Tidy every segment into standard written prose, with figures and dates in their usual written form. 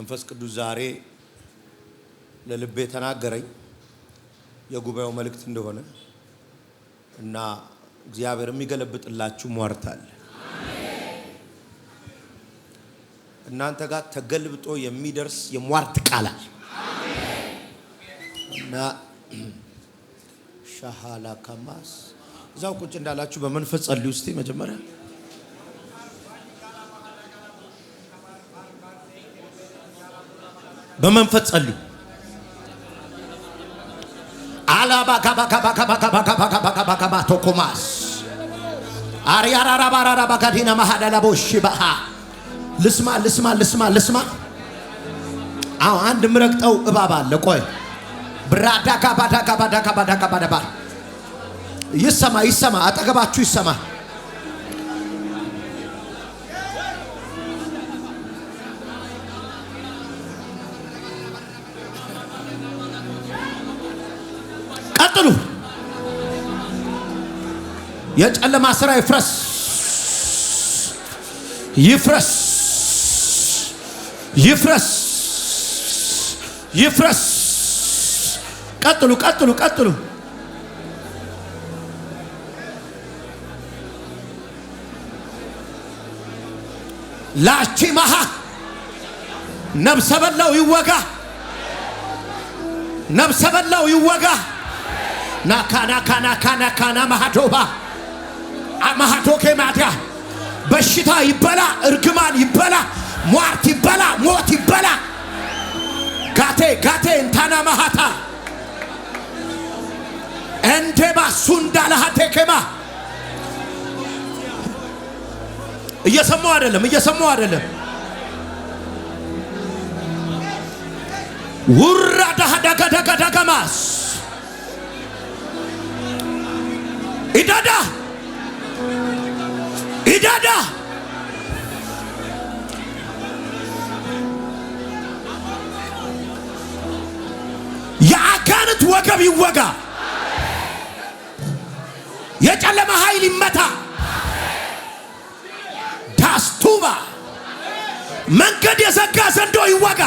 መንፈስ ቅዱስ ዛሬ ለልቤ ተናገረኝ የጉባኤው መልእክት እንደሆነ እና እግዚአብሔር የሚገለብጥላችሁ ሟርታል እናንተ ጋር ተገልብጦ የሚደርስ የሟርት ቃላል እና ሻሃላ ከማስ እዛው ቁጭ እንዳላችሁ በመንፈስ ጸልዩ እስቲ መጀመሪያ በመንፈስ ጸልዩ አላባ ካባ ቶኮማስ አሪያራራ ባራራ ባጋዲና ማሃዳላ ቦሽባሃ ልስማ አው አንድ ምረቅጠው እባብ አለ ቆይ ብራዳ ካባዳ ይሰማ አጠገባችሁ ይሰማ ቀጥሉ የጨለማ ስራ ይፍረስ ቀጥሉ ላቺ ማሃ ነብሰበላው ይወጋ ናካና ማሃዶባ አማሃዶኬ ማዲያ በሽታ ይበላ እርግማን ይበላ ሟርት ይበላ ሞት ይበላ ጋቴ እንታና ማሃታ እንቴባ ሱንዳላሃቴከማ እየሰማው አይደለም ውራዳ ዳጋማስ ኢዳዳ የአጋንንት ወገብ ይወጋ የጨለማ ኃይል ይመታ ዳስቱባ መንገድ የዘጋ ዘንዶ ይወጋ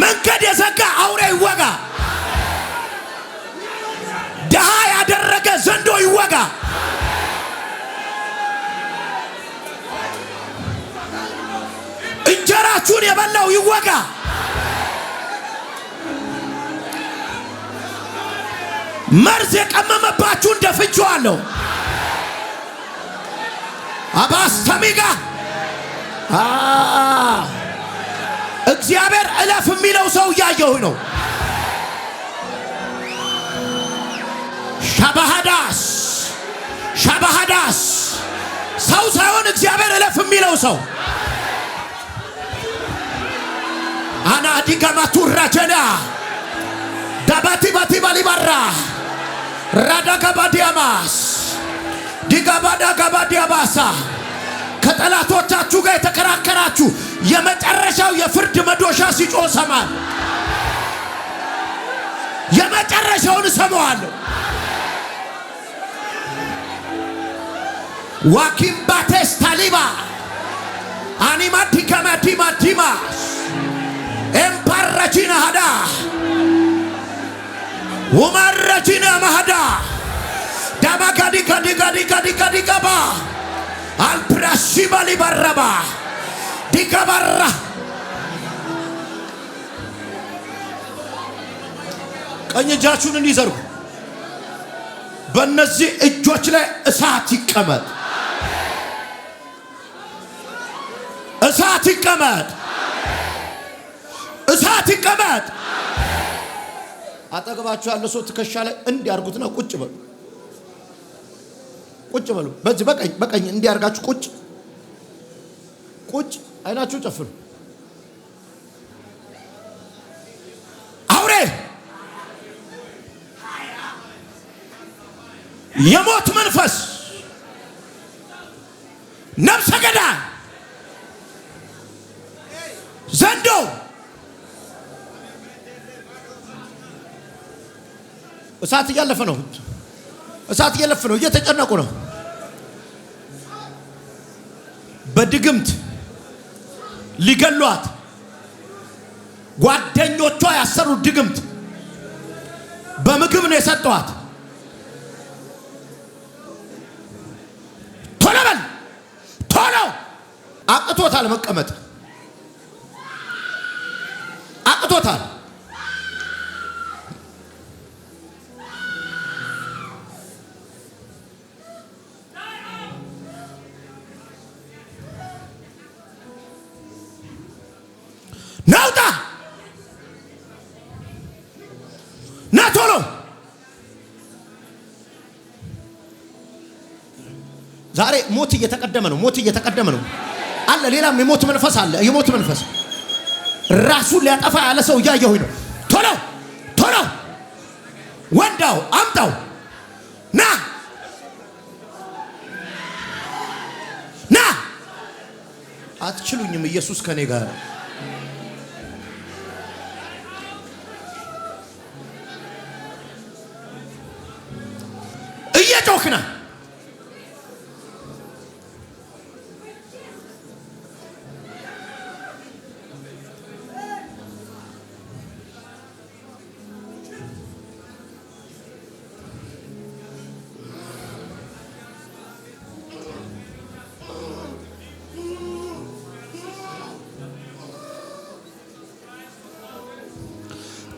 መንገድ የዘጋ አውሬ ይወጋ ደሃ ያደረገ ዘንዶ ይወጋ እንጀራችሁን የበላው ይወጋ መርዝ የቀመመባችሁ እንደፍቼዋለሁ አባስተሚጋ እግዚአብሔር እለፍ የሚለው ሰው እያየሁ ነው ሻባሃዳስ ሰው ሳይሆን እግዚአብሔር እለፍ የሚለው ሰው አና ዲጋማቱራ ጀና ዳባቲ ባሊባራ ራዳጋባዲያማስ ዲጋባዳጋባዲያባሳ ከጠላቶቻችሁ ጋር የተከራከራችሁ የመጨረሻው የፍርድ መዶሻ ሲጮህ ሰማል የመጨረሻውን ሰማዋለሁ ዋኪምባቴስ ታሊባ አኒማቲካማቲማቲማስ ኤምፓራጂና ሃዳ ወማራጂና ማሃዳ ዳባጋዲጋባ አልፕራሺባሊ ባራባ ዲጋባራ ቀኝ እጃችሁን እንዲዘርጉ በእነዚህ እጆች ላይ እሳት ይቀመጥ አጠገባችሁ ያለ ሰው ትከሻ ላይ እንዲያርጉትና ቁጭ በሉ በዚህ በቀኝ እንዲያርጋችሁ ቁጭ አይናችሁ ጨፍኑ አውሬ የሞት መንፈስ ነፍሰ ገዳይ ዘንዶ እሳት እያለፈ ነው እየተጨነቁ ነው በድግምት ሊገሏት ጓደኞቿ ያሰሩት ድግምት በምግብ ነው የሰጧት። ቶሎ በል ቶሎ። አቅቶታል መቀመጥ አቅቶታል። ናውጣ ና ቶሎ። ዛሬ ሞት እየተቀደመ ነው። ሞት እየተቀደመ ነው አለ። ሌላም የሞት መንፈስ አለ። የሞት መንፈስ ራሱን ሊያጠፋ ያለ ሰው እያየሁኝ ነው። ቶሎ ቶሎ ወንዳው አምጣው ና ና። አትችሉኝም። ኢየሱስ ከኔ ጋር ነው። እየጮክና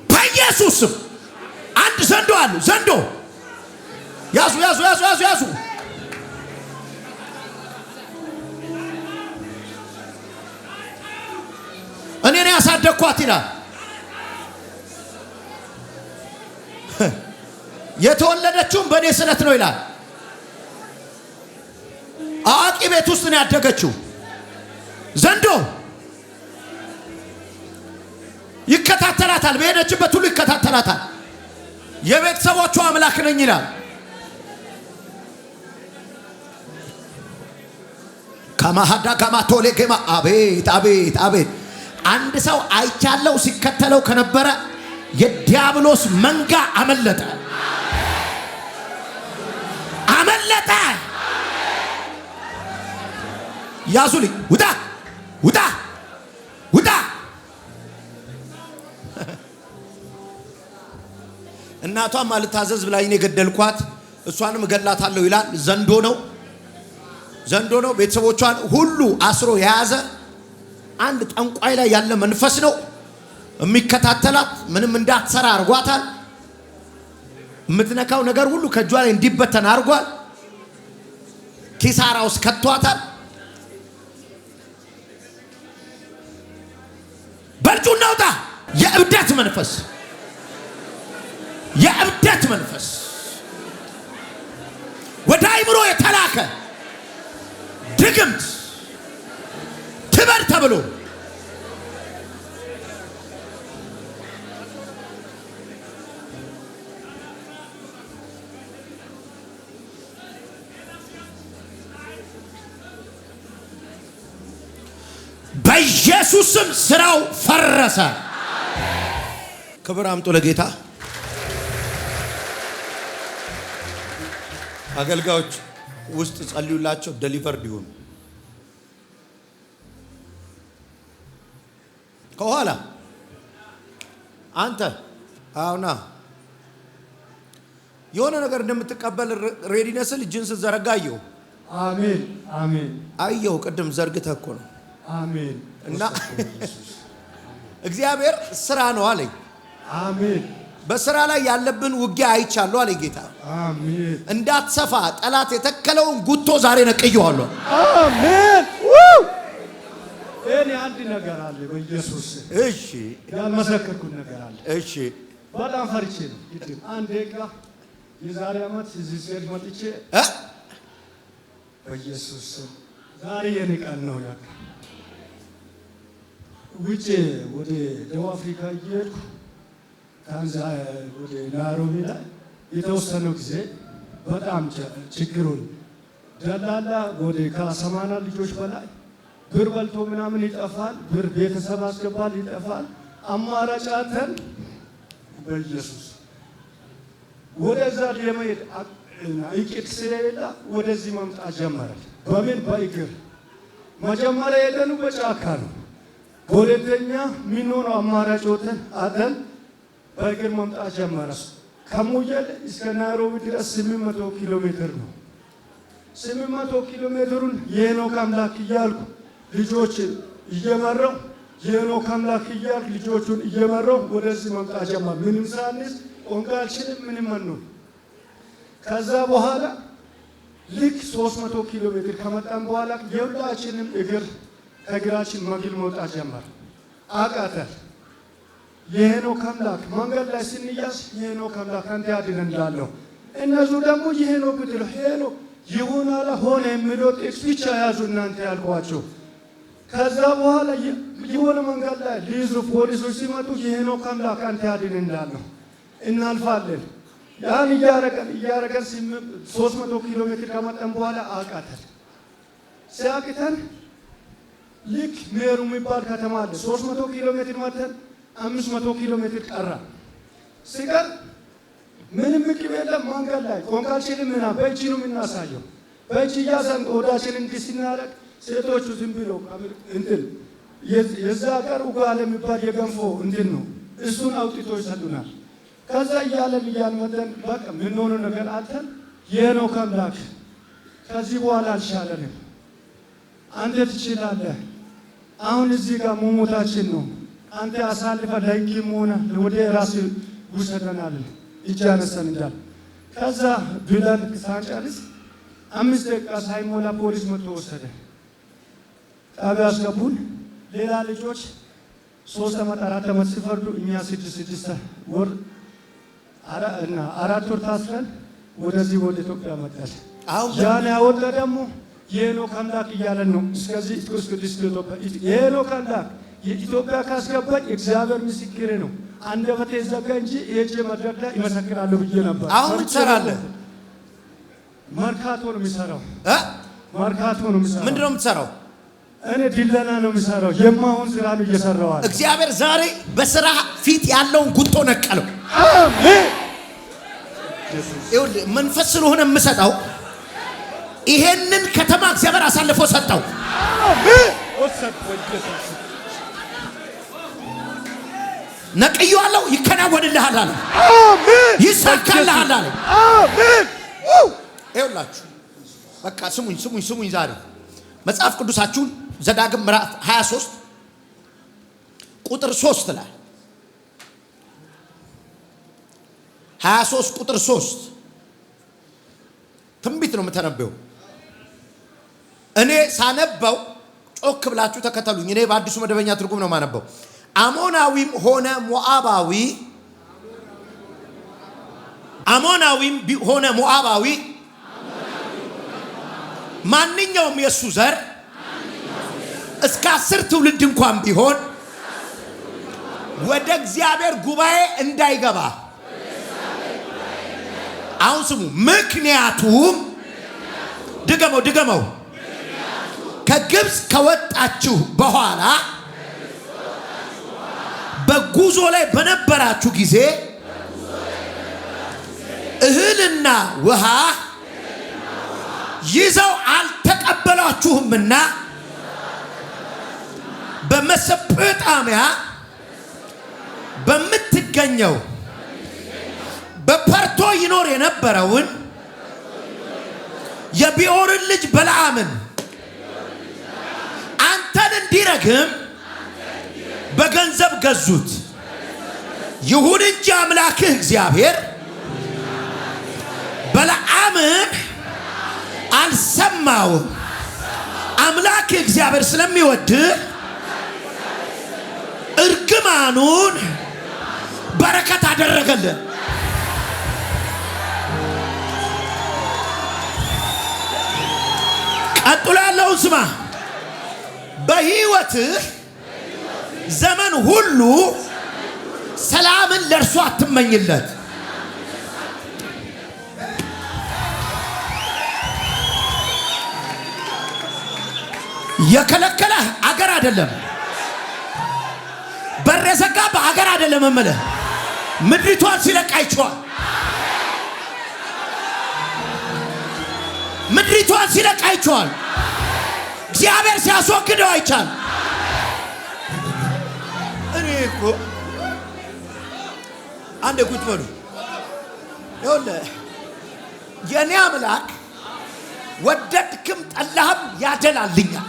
በኢየሱስ ስም አንድ ዘንዶ አሉ። ዘንዶ ያዙ ያዙ ያዙ ያዙ ያዙ። እኔ ነኝ ያሳደግኳት ይላል። የተወለደችውም በእኔ ስለት ነው ይላል። አዋቂ ቤት ውስጥ ነው ያደገችው። ዘንዶ ይከታተላታል። በሄደችበት ሁሉ ይከታተላታል። የቤተሰቦቿ አምላክ ነኝ ይላል። ከማሃዳ ከማቶሌ ከማ አቤት አቤት አቤት። አንድ ሰው አይቻለው ሲከተለው ከነበረ የዲያብሎስ መንጋ አመለጠ አመለጠ። ያዙልኝ። ውጣ ውጣ ውጣ። እናቷም አልታዘዝ ብላኝ ነው የገደልኳት፣ እሷንም እገላታለሁ ይላል። ዘንዶ ነው ዘንዶ ነው። ቤተሰቦቿን ሁሉ አስሮ የያዘ አንድ ጠንቋይ ላይ ያለ መንፈስ ነው የሚከታተላት። ምንም እንዳትሰራ አርጓታል። የምትነካው ነገር ሁሉ ከእጇ ላይ እንዲበተን አርጓል። ኪሳራ ውስጥ ከቷታል። በልጁ እናውጣ። የእብደት መንፈስ የእብደት መንፈስ ወደ አይምሮ የተላከ ድግምት ትበር ተብሎ በኢየሱስም ስራው ፈረሰ። ክብር አምጡ ለጌታ። አገልጋዮች ውስጥ ጸልዩላቸው፣ ዴሊቨርድ ይሁኑ። ከኋላ አንተ አውና የሆነ ነገር እንደምትቀበል ሬዲነስል እጅን ስትዘረጋ አየሁ። አሜን አሜን። አየሁ ቅድም ዘርግተህ እኮ ነው። አሜን። እና እግዚአብሔር ስራ ነው አለኝ። አሜን። በስራ ላይ ያለብን ውጊያ አይቻለሁ አለኝ ጌታ። አሜን። እንዳትሰፋ ጠላት የተከለውን ጉቶ ዛሬ ነቅየዋለሁ። አሜን። እኔ አንድ ነገር አለ በኢየሱስ። እሺ ያልመሰከርኩት ነገር አለ። እሺ በጣም ፈርቼ ነው። ግድ አንድ ደቂቃ የዛሬ ዓመት እዚህ ቸርች መጥቼ በኢየሱስ ዛሬ የኔ ቀን ነው። ያካ ውጪ ወደ ደቡብ አፍሪካ እየሄድኩ ታንዛኒያ ወደ ናይሮቢ ላይ የተወሰነው ጊዜ በጣም ችግሩን ደላላ ወደ ከ80 ልጆች በላይ ብር በልቶ ምናምን ይጠፋል። ብር ቤተሰብ አስገባል ይጠፋል። አማራጭ አተን በኢየሱስ ወደዛ ለመሄድ እቅድ ስለሌለ ወደዚህ መምጣት ጀመረ። በምን በእግር መጀመሪያ የሄድነው በጫካ ነው። በሁለተኛ ምን ሆኖ አማራጭ ወተን አደን በእግር መምጣት ጀመረ። ከሙየል እስከ ናይሮቢ ድረስ 800 ኪሎ ሜትር ነው። 800 ኪሎ ሜትሩን የሄኖክ አምላክ እያልኩ ልጆች እየመራው የሄኖክ አምላክ እያልኩ ልጆቹን እየመራው ወደዚህ መምጣት ጀመረ። ምንም ሳንስ ቋንቋችንም ምንም ነው። ከዛ በኋላ ልክ 300 ኪሎ ሜትር ከመጣን በኋላ የሁላችንም እግር ከእግራችን መግል መውጣት ጀመረ። አቃተን። የሄኖክ አምላክ መንገድ ላይ ስንያዝ የሄኖክ አምላክ አንተ ያድነን እላለሁ። እነሱ ደግሞ የሄኖክ ብትለው ሄኖክ ይሆናል ሆነ የሚለው ጥቅስ ብቻ ያዙ እናንተ ያልኳቸው። ከዛ በኋላ የሆነ መንገድ ላይ ሊይዙ ፖሊሶች ሲመጡ የሄኖክ አምላክ አንተ ያድነን እላለሁ። እናልፋለን። ያን እያረገን 300 ኪሎ ሜትር ከመጣን በኋላ አቃተን። ሲያቅተን ልክ ሜሩ የሚባል ከተማ አለ። 300 ኪሎ ሜትር መተን 500 ኪሎ ሜትር ቀራ። ሲቀር ምንም ምግብ የለም መንገድ ላይ ቋንቋችንም ምና በእጅ ነው የምናሳየው። በእጅ እያዘን ወዳችን እንዲህ ስናደርግ ሴቶቹ ዝም ብለው እንትን የዛ ቀር ኡጋለ የሚባል የገንፎ እንትን ነው እሱን አውጥቶ ይሰጡናል። ከዛ እያለን መተን በቃ ምን ሆነ ነገር አልተን የሄኖክ አምላክ ከዚህ በኋላ አልሻለንም፣ አንተ ትችላለህ፣ አሁን እዚህ ጋር መሞታችን ነው፣ አንተ አሳልፈ ለሕግም ሆነ ወደ ራስ ውሰደናል እጅ አነሳን እንዳል። ከዛ ብለን ሳንጨርስ 5 ደቂቃ ሳይሞላ ፖሊስ መጥቶ ወሰደ። ጣቢያ አስገቡን። ሌላ ልጆች 3 ዓመት 4 ዓመት ሲፈርዱ እኛ 6 ወር እና 4 ወር ታስረን ወደዚህ ወደ ኢትዮጵያ መጣል። ያን ያወጣ ደግሞ የሄኖክ አምላክ እያለን ነው። እስከዚህ ቅዱስ ኢትዮጵያ የሄኖክ አምላክ የኢትዮጵያ ካስገባኝ እግዚአብሔር ምስክሬ ነው። አንደበቴ ዘጋ እንጂ እጄ መድረክ ላይ ይመሰክራለሁ ብዬ ነበር። አሁን ትሰራለህ? መርካቶ ነው የሚሰራው። መርካቶ ነው የሚሰራው። ምንድን ነው የምትሰራው? እኔ ድለና ነው የሚሰራው። የማሁን ስራ ነው እየሰራው አለ። እግዚአብሔር ዛሬ በስራ ፊት ያለውን ጉጦ ነቀለው። አሜን። ይኸውልህ መንፈስ ስለሆነ የምሰጠው ይሄንን ከተማ እግዚአብሔር አሳልፎ ሰጠው። አሜን። ነቅዬዋለሁ። ይከናወንልሃል አለ። አሜን። ይሳካልሃል አለ። አሜን። ይኸውላችሁ በቃ ስሙኝ። ዛሬ መጽሐፍ ቅዱሳችሁን ዘዳግም ምዕራፍ 23 ቁጥር 3 ላይ 23 ቁጥር 3 ትንቢት ነው የምተነበየው። እኔ ሳነበው ጮክ ብላችሁ ተከተሉኝ። እኔ በአዲሱ መደበኛ ትርጉም ነው የማነበው። አሞናዊም ሆነ ሞዓባዊ ማንኛውም የሱ ዘር እስከ 10 ትውልድ እንኳን ቢሆን ወደ እግዚአብሔር ጉባኤ እንዳይገባ። አሁን ስሙ። ምክንያቱም ድገመው ከግብፅ ከወጣችሁ በኋላ በጉዞ ላይ በነበራችሁ ጊዜ እህልና ውሃ ይዘው አልተቀበሏችሁምና በመሰጴጣምያ በምትገኘው በፐርቶ ይኖር የነበረውን የቢዖርን ልጅ በለዓምን አንተን እንዲረግም በገንዘብ ገዙት። ይሁን እንጂ አምላክህ እግዚአብሔር በለዓምን አልሰማውም። አምላክህ እግዚአብሔር ስለሚወድህ እርግማኑን በረከት አደረገልን። ቀጥሎ ያለውን ስማ። በሕይወትህ ዘመን ሁሉ ሰላምን ለእርሱ አትመኝለት። የከለከለህ አገር አይደለም፣ በር የዘጋብህ አገር አይደለም። እምልህ ምድሪቷን ሲለቅ አይቼዋለሁ። ምድሪቷን ሲለቅ አይቼዋለሁ። እግዚአብሔር ሲያስወግደው አይቻል። እኔ እኮ አንድ ቁጭ በሉ ይኸውልህ የኔ አምላክ ወደድክም ጠላህም ያደላልኛል።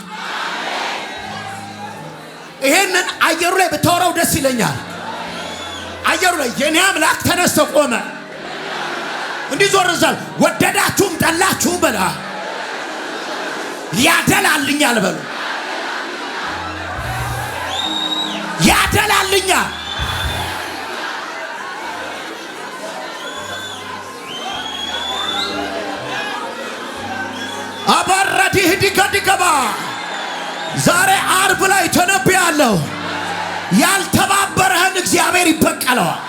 ይሄንን አየሩ ላይ ብታወራው ደስ ይለኛል። አየሩ ላይ የኔ አምላክ ተነስቶ ቆመ። እንዲህ ዞር ዛል ወደዳችሁም ጠላችሁም በላ ያደላልኛል በሉ ያደላልኛል። አባራዲህ ዲከዲከባ ዛሬ ዓርብ ላይ ተነብያለሁ። ያልተባበረህን እግዚአብሔር ይበቀለዋል።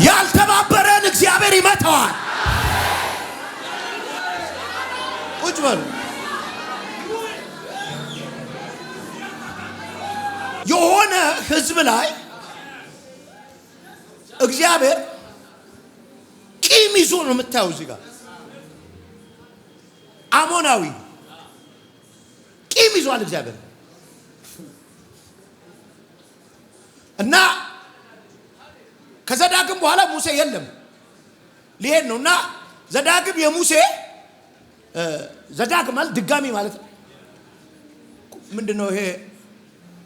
ያልተባበረህን እግዚአብሔር ይመታዋል። ቁጭ በሉ። የሆነ ህዝብ ላይ እግዚአብሔር ቂም ይዞ ነው የምታየው። እዚህ ጋር አሞናዊ ቂም ይዟል እግዚአብሔር እና ከዘዳግም በኋላ ሙሴ የለም ሊሄድ ነውና ዘዳግም የሙሴ ዘዳግም ማለት ድጋሚ ማለት ምንድነው? ይሄ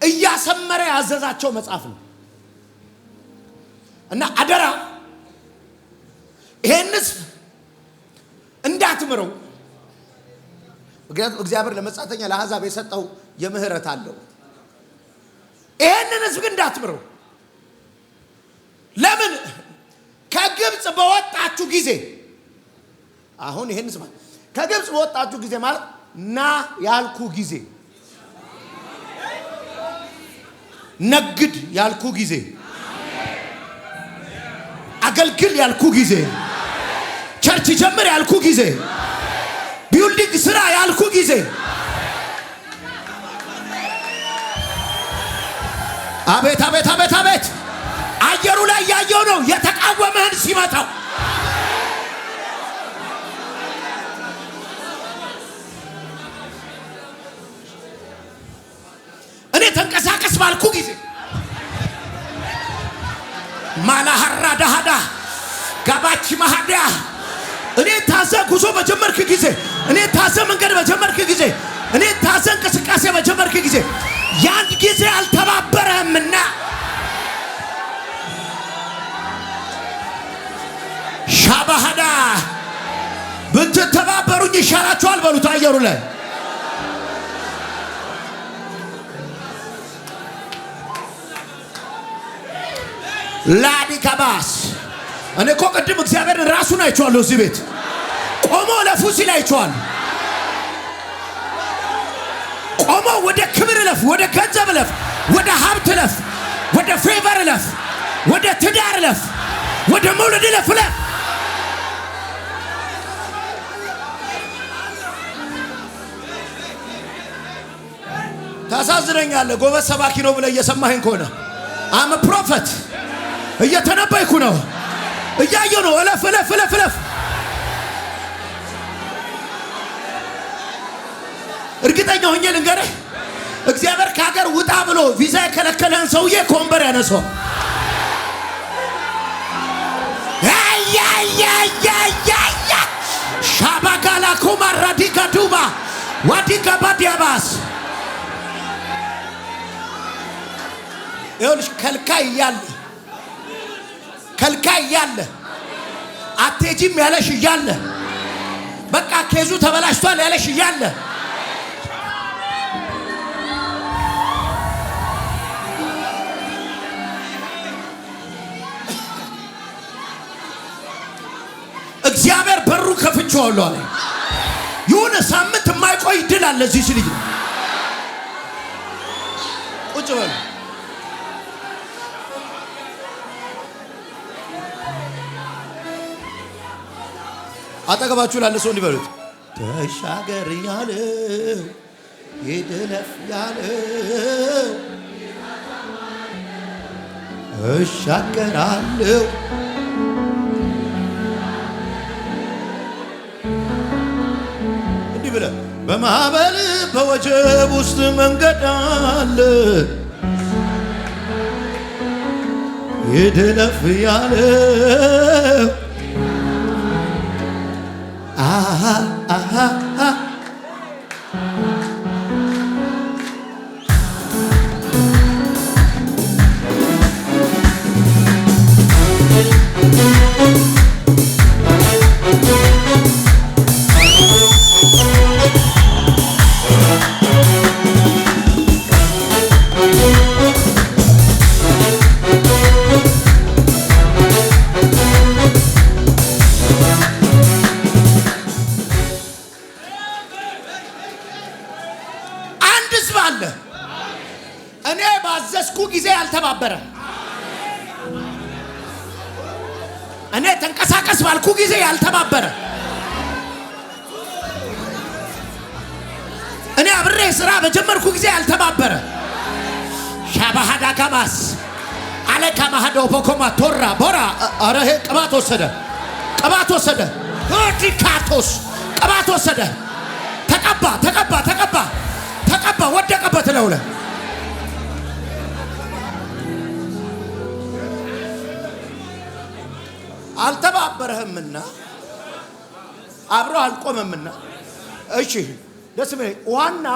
እያሰመረ ያዘዛቸው መጽሐፍ ነው እና አደራ ይሄንስ እንዳትምረው። ምክንያቱም እግዚአብሔር ለመጻተኛ ለአሕዛብ የሰጠው የምህረት አለው። ይሄንን ህዝብ እንዳትምረው። ለምን? ከግብጽ በወጣችሁ ጊዜ አሁን ይሄን ስማ፣ ከግብጽ በወጣችሁ ጊዜ ማለት ና ያልኩ ጊዜ፣ ነግድ ያልኩ ጊዜ፣ አገልግል ያልኩ ጊዜ፣ ቸርች ጀምር ያልኩ ጊዜ፣ ቢልዲንግ ስራ ያልኩ ጊዜ አቤት አቤት አቤት አቤት አየሩ ላይ ያየው ነው የተቃወመህን ሲመታው። እኔ ተንቀሳቀስ ባልኩ ጊዜ ማላሃራ ዳሃዳ ጋባች ማሃዳ እኔ ታዘ ጉዞ በጀመርክ ጊዜ፣ እኔ ታዘ መንገድ በጀመርክ ጊዜ፣ እኔ ታዘ እንቅስቃሴ በጀመርክ ጊዜ ያን ጊዜ አልተባበረህምና ሻባሃዳ ብትተባበሩኝ ይሻላችኋል በሉት። አየሩ ላይ ላዲካባስ እኔ እኮ ቅድም እግዚአብሔርን ራሱን አይቼዋለሁ። እዚህ ቤት ቆሞ ለፉ ሲል አይቼዋለሁ። ቆሞ ወደ ክብር ለፍ፣ ወደ ገንዘብ ለፍ፣ ወደ ሀብት ለፍ፣ ወደ ፌቨር ለፍ፣ ወደ ትዳር ለፍ፣ ወደ መውለድ ለፍ ለፍ። ታሳዝነኛለህ። ጎበዝ ሰባኪ ነው ብለህ እየሰማኸኝ ከሆነ አም ፕሮፌት እየተነበይኩ ነው፣ እያየሁ ነው። እለፍ እለፍ እለፍ እለፍ። እርግጠኛ ሆኜ ልንገርህ፣ እግዚአብሔር ከሀገር ውጣ ብሎ ቪዛ የከለከለህን ሰውዬ ከወንበር ያነሳው። ሻባጋላ ኩማር ራዲካ ዱባ ዋዲካ ባዲያባስ ይኸውልሽ ከልካይ እያለ አትሄጂም ያለሽ እያለ በቃ ኬዙ ተበላሽቷል ያለሽ እያለ እግዚአብሔር በሩ ከፍቼዋለሁ አለ። የሆነ ሳምንት የማይቆይ ድል አለ እዚህ ልጅ። ቁጭ በሉ። አጠገባችሁ ላለ ሰው እንዲበሉት ተሻገር ያለው ይድለፍ ያለው እሻገራለሁ በማዕበል በወጀብ ውስጥ መንገድ አለ ይድለፍ ያለ እኔ ባዘዝኩ ጊዜ ያልተባበረ እኔ ተንቀሳቀስ ባልኩ ጊዜ ያልተባበረ እኔ አብሬ ስራ በጀመርኩ ጊዜ ያልተባበረ ሻባሃዳ ካማስ አለካ ማሃዶ ቦኮማ ቶራ ቦራ አረሄ ቅባት ወሰደ ሆዲካቶስ ቅባት ወሰደ ተቀባ ወደቀበት ነው ለ አልተባበረህምና አብሮ አልቆመምና እሺ ደስሜ ዋና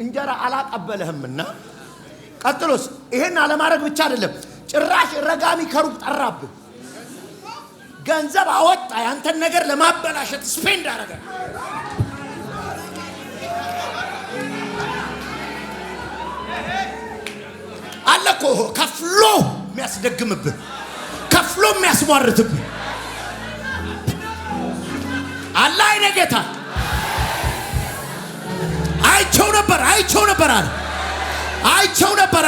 እንጀራ አላቀበለህምና ቀጥሎስ ይሄን አለማድረግ ብቻ አይደለም ጭራሽ ረጋሚ ከሩቅ ጠራብህ ገንዘብ አወጣ ያንተን ነገር ለማበላሸት ስፔንድ አደረገ አለኮ ከፍሎ የሚያስደግምብህ ከፍሎ የሚያስሟርትብህ አላህ አይነ ጌታ አይቸው ነበር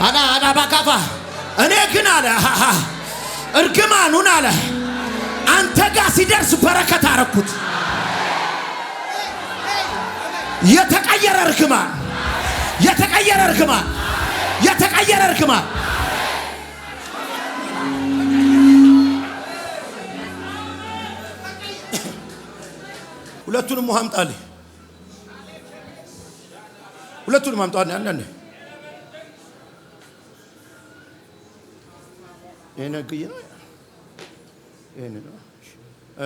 አና ባካፋ እኔ ግን አለ እርግማኑን አለ አንተ ጋር ሲደርስ በረከት አረኩት የተቀየረ እርግማን ሁለቱንም አምጣልኝ አንዳንዴ የነግይ ነው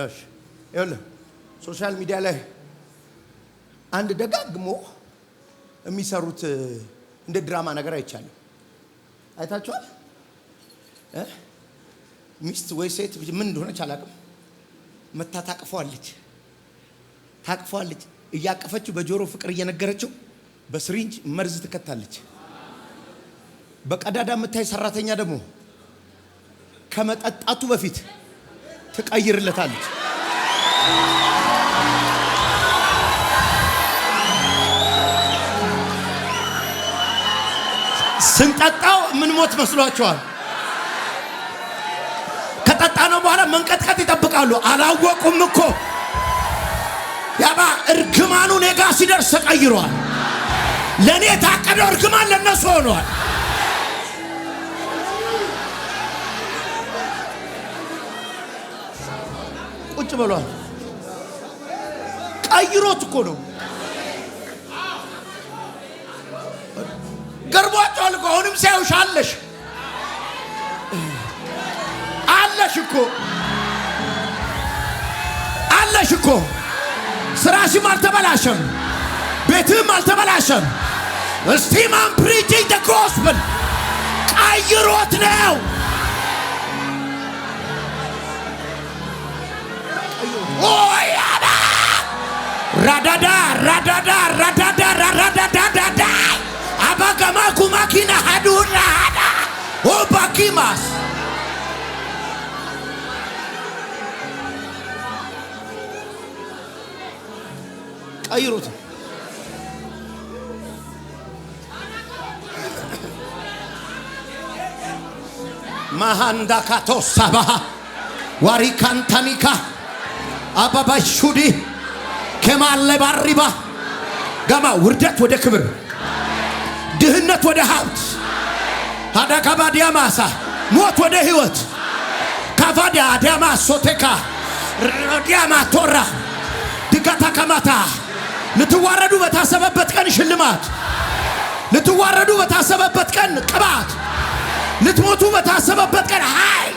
እሺ ይኸውልህ ሶሻል ሚዲያ ላይ አንድ ደጋግሞ የሚሰሩት እንደ ድራማ ነገር አይቻልም አይታችኋል ሚስት ወይ ሴት ምን እንደሆነች አላውቅም መታ ታቅፈዋለች እያቀፈችው በጆሮ ፍቅር እየነገረችው በስሪንጅ መርዝ ትከታለች በቀዳዳ የምታይ ሰራተኛ ደግሞ ከመጠጣቱ በፊት ትቀይርለታለች ስንጠጣው ምን ሞት መስሏቸዋል ከጠጣነው በኋላ መንቀጥቀጥ ይጠብቃሉ አላወቁም እኮ ያባ እርግማኑ ኔጋ ሲደርስ ተቀይሯል ለኔ ታቀደው እርግማን ለነሱ ሆኗል ቁጭ ብሏል ቀይሮት እኮ ነው ገርቧቸዋል እኮ አሁንም ሲያዩሽ አለሽ እኮ ስራሽም አልተበላሸም ቤትም አልተበላሸም እስቲም አም ፕሪቺንግ ዘ ጎስፐል ቀይሮት ነው ኦያዳ ራዳዳ አባጋማ ኩማኪና ሀዱራ ኦባኪማስ ቀይሮት ማሃንዳ ካቶሳባ ዋሪካንታኒካ አባባሹዲ ከማለ ባሪባ ጋማ ውርደት ወደ ክብር ድህነት ወደ ሀብት አዳካባ ዲያማሳ ሞት ወደ ህይወት ካፋዳ ዲያማ ሶቴካ ዲያማ ቶራ ይጋታ ከማታ ልትዋረዱ በታሰበበት ቀን ሽልማት፣ ልትዋረዱ በታሰበበት ቀን ቅባት፣ ልትሞቱ በታሰበበት ቀን ኃይል።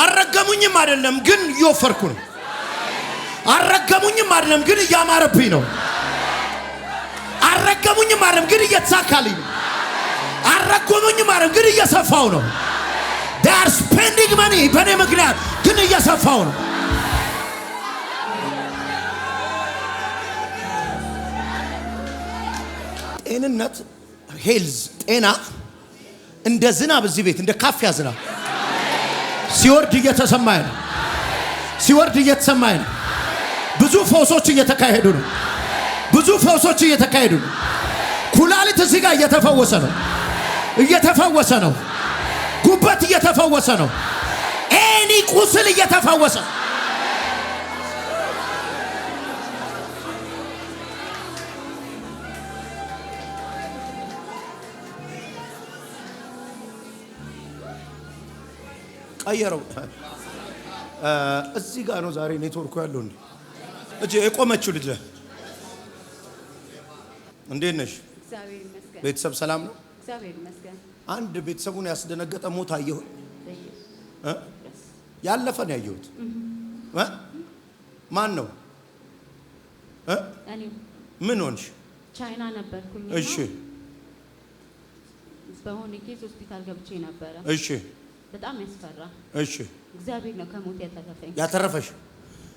አረገሙኝም አይደለም ግን እየወፈርኩ ነው። አረገሙኝም አይደለም ግን እያማረብኝ ነው። አረገሙኝም አይደለም ግን እየተሳካልኝ ነው። አረገሙኝም አይደለም ግን እየሰፋው ነው። they are spending money በኔ ምክንያት ግን እየሰፋው ነው። ጤንነት ሄልዝ ጤና እንደ ዝናብ እዚህ ቤት እንደ ካፊያ ዝናብ ሲወርድ እየተሰማኝ ነው። ሲወርድ እየተሰማኝ ነው። ብዙ ፈውሶች እየተካሄዱ ነው። ብዙ ፈውሶች እየተካሄዱ ነው። ኩላሊት እዚህ ጋር እየተፈወሰ ነው። እየተፈወሰ ነው። ጉበት እየተፈወሰ ነው። ኤኒ ቁስል እየተፈወሰ ቀየረው። እዚህ ጋር ነው ዛሬ ኔትወርኩ ያለው እንዴ? እጄ የቆመችው ልጅ እንዴት ነሽ? እግዚአብሔር ይመስገን። ቤተሰብ ሰላም ነው? እግዚአብሔር ይመስገን። አንድ ቤተሰቡን ያስደነገጠ ሞት አየሁ። ያለፈ ነው ያየሁት። ማን ነው? እኔ ምን ሆንሽ? ቻይና ነበርኩኝ። እሺ። በሆነ ኬዝ ሆስፒታል ገብቼ ነበረ። እሺ። በጣም ያስፈራ። እሺ። እግዚአብሔር ነው ከሞት ያተረፈኝ። ያተረፈሽ?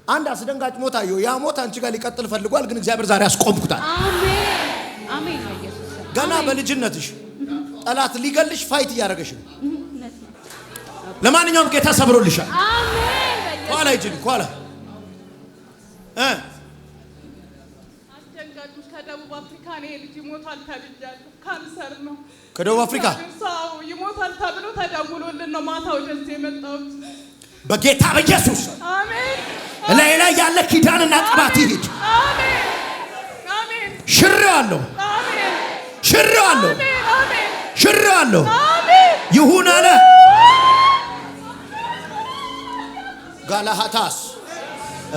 አንድ አስደንጋጭ ሞት አየሁ። ያ ሞት አንቺ ጋር ሊቀጥል ፈልጓል፣ ግን እግዚአብሔር ዛሬ አስቆምኩታል። አሜን አሜን ነው ኢየሱስ። ገና በልጅነትሽ ጠላት ሊገልሽ ፋይት እያደረገሽ ነው። ለማንኛውም ጌታ ሰብሮልሻል። አሜን። ኋላ ይጅል ኋላ አስደንጋጩ ከደቡብ አፍሪካ ነው። ልጅ ይሞታል ተብያለሁ። ካንሰር ነው። ከደቡብ አፍሪካ ሰው ይሞታል ተብሎ ተደውሎልን ነው ማታ ወደዚህ የመጣሁት። በጌታ በኢየሱስ አሜን። ላይ ላይ ያለ ኪዳንና ቅባት ይሂድ። አሜን አሜን። ሽሬዋለሁ፣ አሜን ሽሬዋለሁ፣ አሜን ሽሬዋለሁ። አሜን። ይሁን አለ። ጋላሃታስ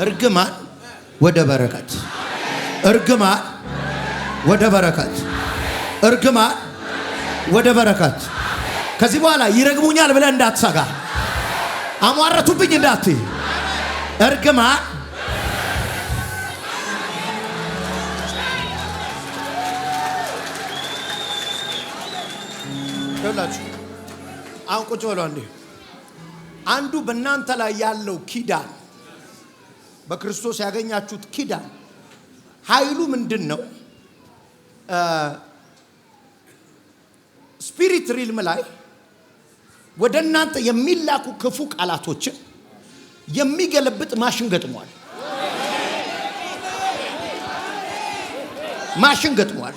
እርግማን ወደ በረከት፣ እርግማን ወደ በረከት፣ እርግማን ወደ በረከት። ከዚህ በኋላ ይረግሙኛል ብለህ እንዳትሰጋ፣ አሟረቱብኝ እንዳትይ። እርግማን ይኸውላችሁ፣ አሁን ቁጭ በሉ አንዴ። አንዱ በእናንተ ላይ ያለው ኪዳን፣ በክርስቶስ ያገኛችሁት ኪዳን ኃይሉ ምንድን ነው? ስፒሪት ሪልም ላይ ወደ እናንተ የሚላኩ ክፉ ቃላቶችን የሚገለብጥ ማሽን ገጥሟል። ማሽን ገጥሟል።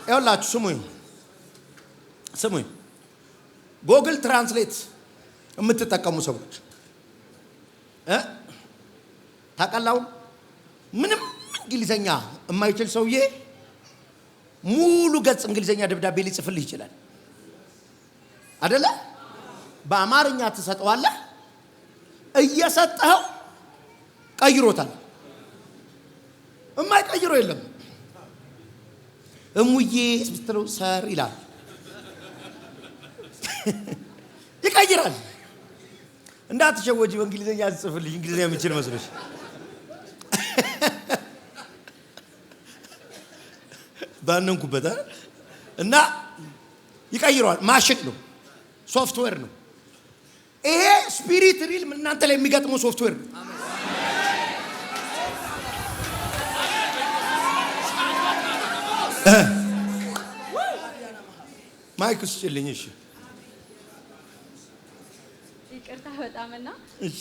ይኸውላችሁ ስሙኝ ስሙኝ። ጎግል ትራንስሌት የምትጠቀሙ ሰዎች ታቀላው ምንም እንግሊዘኛ የማይችል ሰውዬ ሙሉ ገጽ እንግሊዘኛ ደብዳቤ ሊጽፍልህ ይችላል አይደለ? በአማርኛ ትሰጠዋለህ። እየሰጠኸው ቀይሮታል። የማይቀይረው የለም። እሙዬ ስትለው ሰር ይላል፣ ይቀይራል። እንዳትሸወጂ፣ በእንግሊዘኛ ጽፍልሽ እንግሊዘኛ የምችል መስሎሽ። ባነንኩበት እና ይቀይረዋል። ማሽን ነው፣ ሶፍትዌር ነው። ይሄ ስፒሪት ሪል እናንተ ላይ የሚገጥመው ሶፍትዌር ነው። ማይክ ስጭልኝ። እሺ ይቅርታ በጣምና እሺ።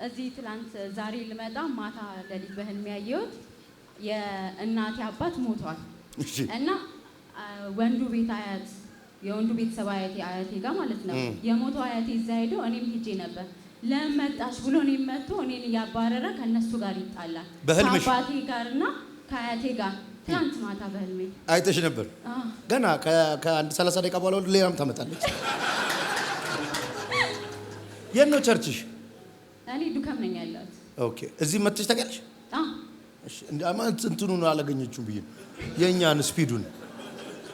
እዚህ ትላንት ዛሬ ልመጣ ማታ ሌሊት በህልሜ ያየሁት የእናቴ አባት ሞቷል እና ወንዱ ቤት አያት የወንዱ ቤተሰብ አያቴ ጋር ማለት ነው። የሞተው አያቴ እዛ ሄዶ እኔም ሄጄ ነበር። ለመጣሽ ብሎ እኔን መጥቶ እኔን እያባረረ ከነሱ ጋር ይጣላል። በህልምሽ? ከአባቴ ጋርና ከአያቴ ጋር ትናንት ማታ በህልሜ አይተሽ ነበር? ገና ከአንድ 30 ደቂቃ በኋላ ሌላም ታመጣለች። የት ነው ቸርችሽ? እኔ ዱከም ነኝ ያለሁት። ኦኬ። እዚህ መጥተሽ ታውቂያለሽ? እሺ። እንደማንት እንትኑን አላገኘችው ብዬ የኛን ስፒዱን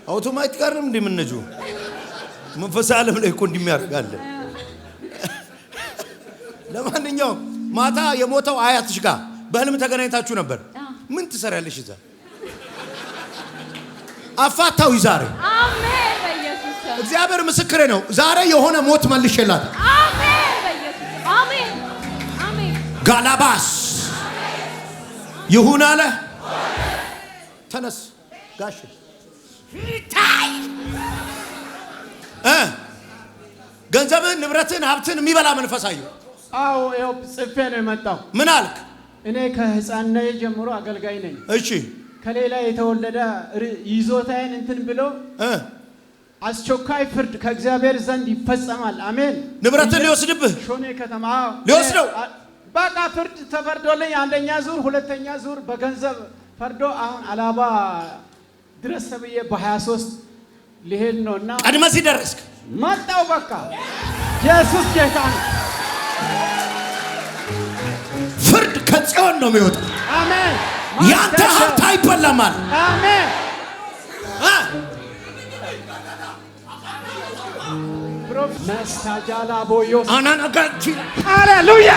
አውቶማቲክ አይደለም እንደምንነጁ መንፈሳዊ ዓለም ላይ እኮ እንደሚያደርጋለ። ለማንኛውም ማታ የሞተው አያትሽ ጋር በህልም ተገናኝታችሁ ነበር። ምን ትሰሪያለሽ እዛ? አፋታው ዛሬ። አሜን በኢየሱስ ስም። እግዚአብሔር ምስክሬ ነው። ዛሬ የሆነ ሞት መልሼላት። አሜን በኢየሱስ አሜን አሜን። ጋላባስ ይሁን አለ። ተነስ ጋሽ ገንዘብህን፣ ንብረትህን፣ ሀብትን የሚበላ መንፈስ አየሁ። አዎ ይኸው ጽፌ ነው የመጣው። ምን አልክ? እኔ ከህፃንነቴ ጀምሮ አገልጋይ ነኝ። እሺ። ከሌላ የተወለደ ይዞታዬን እንትን ብሎ አስቸኳይ ፍርድ ከእግዚአብሔር ዘንድ ይፈጸማል። አሜን። ንብረትን ሊወስድብህ ሾኔ ከተማ ሊወስደው በቃ ፍርድ ተፈርዶልኝ አንደኛ ዙር፣ ሁለተኛ ዙር በገንዘብ ፈርዶ አሁን አላባ ድረስ ተብዬ በ23 ሊሄድ ነውና ቀድመህ ሲደረስክ መጣው። በቃ ኢየሱስ ጌታ ነው። ፍርድ ከጽዮን ነው የሚወጣው። አሜን። ያንተ ሀብት አይበላም አለ። አሜን። መስታጃላ ቦዮስ አናናጋቺ ሃሌሉያ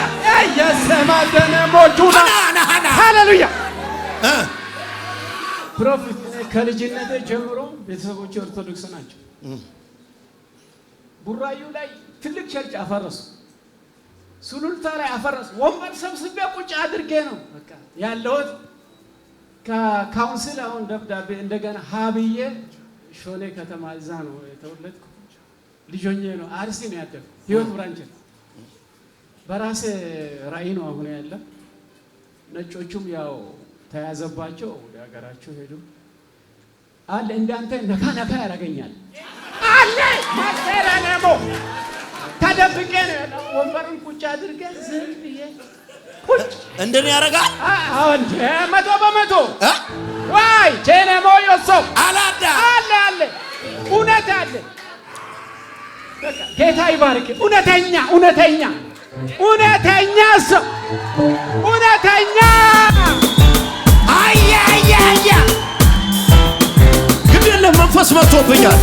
የሰማደነ ሞጁና ሃሌሉያ። ፕሮፌት ከልጅነቴ ጀምሮ ቤተሰቦቼ ኦርቶዶክስ ናቸው። ቡራዩ ላይ ትልቅ ቸርች አፈረሱ። ሱሉልታ ላይ አፈረሱ። ወንበር ሰብስቤ ቁጭ አድርጌ ነው በቃ ያለሁት። ከካውንስል አሁን ደብዳቤ እንደገና ሀብዬ ሾኔ ከተማ እዛ ነው የተወለድኩ። ልጆኜ ነው አርሲ ነው ያደግኩ። ህይወት ብራንች በራሴ ራእይ ነው አሁን ያለ። ነጮቹም ያው ተያዘባቸው ወደ ሀገራቸው ሄዱ። አለ እንዳንተ ነካ ነካ ያደርገኛል አለ ማሰራነሞ ተደብቄ ነው ወንበሩን ቁጭ አድርጌ ዝም ብዬ ቁጭ እንደኔ ያረጋል። አሁን 100% ዋይ ቼነሞ ዮሶ አላዳ አለ አለ እውነት አለ። በቃ ጌታ ይባርክ። እውነተኛ እውነተኛ እውነተኛ ሰው እውነተኛ አያ አያ አያ ግድለ መንፈስ መጥቶብኛል።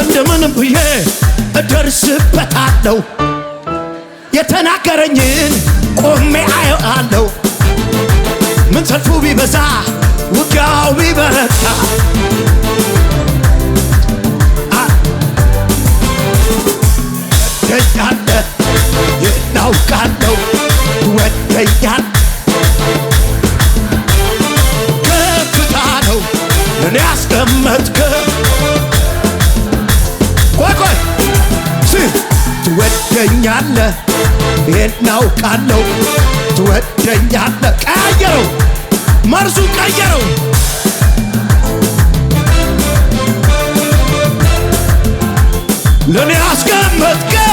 እንደምንም ብዬ እደርስበታለሁ። የተናገረኝን ቆሜ አየዋለሁ። ምን ሰልፉ ቢበዛ ውጊያው ቢበረታ ትወደኛለህ እናውቃለሁ። ትወደኛለህ ከፍታ ነው እኔ ያስቀመጥከው። ቆይ ትወደኛለህ እናውቃለሁ። ትወደኛለህ ቀየረው፣ መርዙን ቀየረው። ለኔ ያስቀመጥከው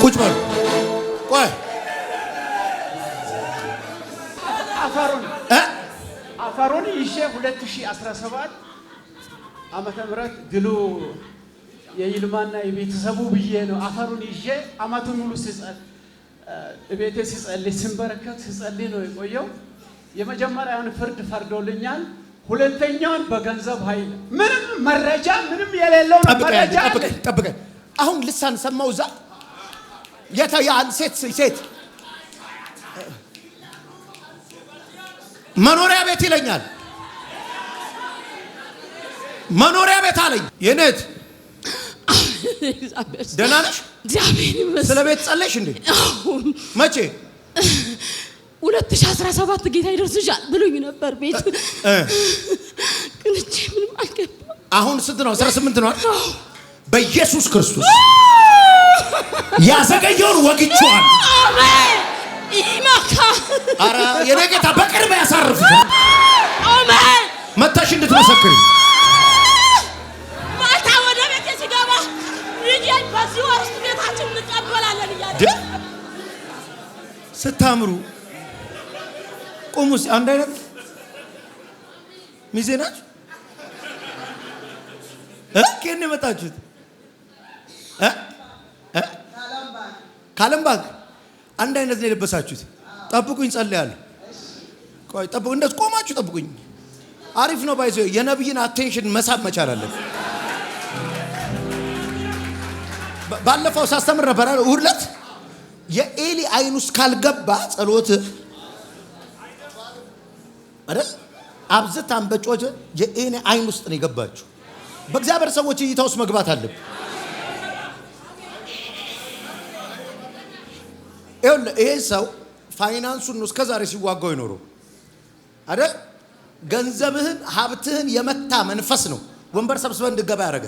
ቁጭ በሉ። ቆይ አፈሩን ይዤ 2017 ዓመተ ምህረት ድሉ የይልማና የቤተሰቡ ብዬ ነው። አፈሩን ይዤ አመቱን ሙሉ ቤቴ ሲጸልይ ስንበረከት ሲጸልይ ነው የቆየው። የመጀመሪያውን ፍርድ ፈርዶልኛል። ሁለተኛውን በገንዘብ ኃይል ምንም መረጃ ምንም የሌለው መረጃ ጠብቀኝ። አሁን ልሳን ሰማው። እዛ ያን ሴት መኖሪያ ቤት ይለኛል። መኖሪያ ቤት አለኝ። የኔት ደህና ነሽ? እግዚአብሔር ይመስገን። ስለ ቤት ጸለይሽ እንዴ? መቼ? 2017 ጌታ ይደርስሻል ብሎኝ ነበር ቤት ግን እጄ ምንም አልገባም። አሁን ስንት ነው? 18 ነው አይደል? በኢየሱስ ክርስቶስ ያዘገየውን ወግቼዋል። አሜን። ይመካ አረ የኔ ጌታ በቅርብ ያሳርፍሽ። አሜን። መታሽ እንድትመሰክሪ ማታ ወደ ቤት ሲገባ ልጄን በዚህ ወር ውስጥ ቤታችን እንቀበላለን እያለ ስታምሩ ቆሙስ አንድ አይነት ሚዜ ናችሁ? ከእኔ መጣችሁት? ከዓለም ባንክ አንድ አይነት ነው የለበሳችሁት። ጠብቁኝ፣ ጸልያለሁ። ቆይ ጠብቁ፣ እንደዚህ ቆማችሁ ጠብቁኝ። አሪፍ ነው። ባይዘ የነብይን አቴንሽን መሳብ መቻል አለ። ባለፈው ሳስተምር ነበር አይደል? እሑድ ዕለት የኤሊ አይን ውስጥ ካልገባ ጸሎት አይደል? አብዝታን በጮጀ የኤሊ አይን ውስጥ ነው የገባችሁ። በእግዚአብሔር ሰዎች እይታ ውስጥ መግባት አለብን። ይሄ ሰው ፋይናንሱን ነው እስከዛሬ ሲዋጋው ይኖረው አይደል? ገንዘብህን ሀብትህን የመታ መንፈስ ነው ወንበር ሰብስበን እንድገባ ያደረገ።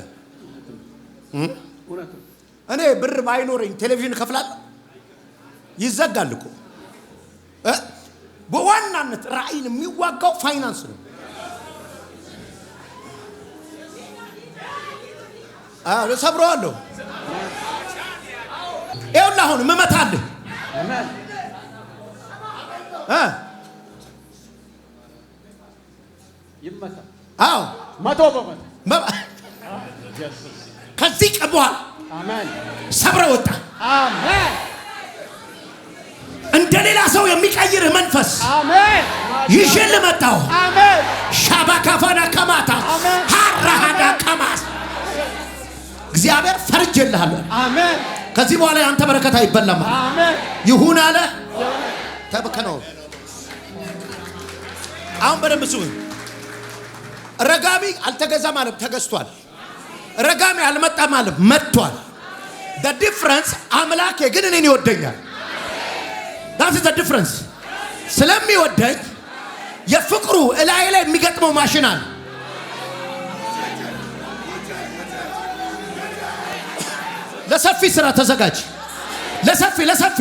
እኔ ብር ባይኖረኝ ቴሌቪዥን ከፍላለሁ? ይዘጋል እኮ። በዋናነት ራእይን የሚዋጋው ፋይናንስ ነው። ሰብረዋለሁ። ይኸውልህ አሁን እመታለሁ። አዎ 100% ከዚህ ቀን በኋላ ሰብረ ወጣ። እንደ ሌላ ሰው የሚቀይር መንፈስ ይዤ ልመጣሁ። ሻባካፋና ከማታ ሃራሃዳ ከማስ እግዚአብሔር ፈርጄልሃለሁ። ከዚህ በኋላ ያንተ በረከት አይበላም። ይሁን አለ ተበከነው። አሁን በደንብ ስሙኝ። ረጋሚ አልተገዛም ማለት ተገዝቷል። ረጋሚ አልመጣም ማለት መጥቷል። the difference አምላኬ ግን እኔን ይወደኛል። that is the difference። ስለሚወደኝ የፍቅሩ እላይ ላይ የሚገጥመው ማሽን አለ። ለሰፊ ስራ ተዘጋጅ። ለሰፊ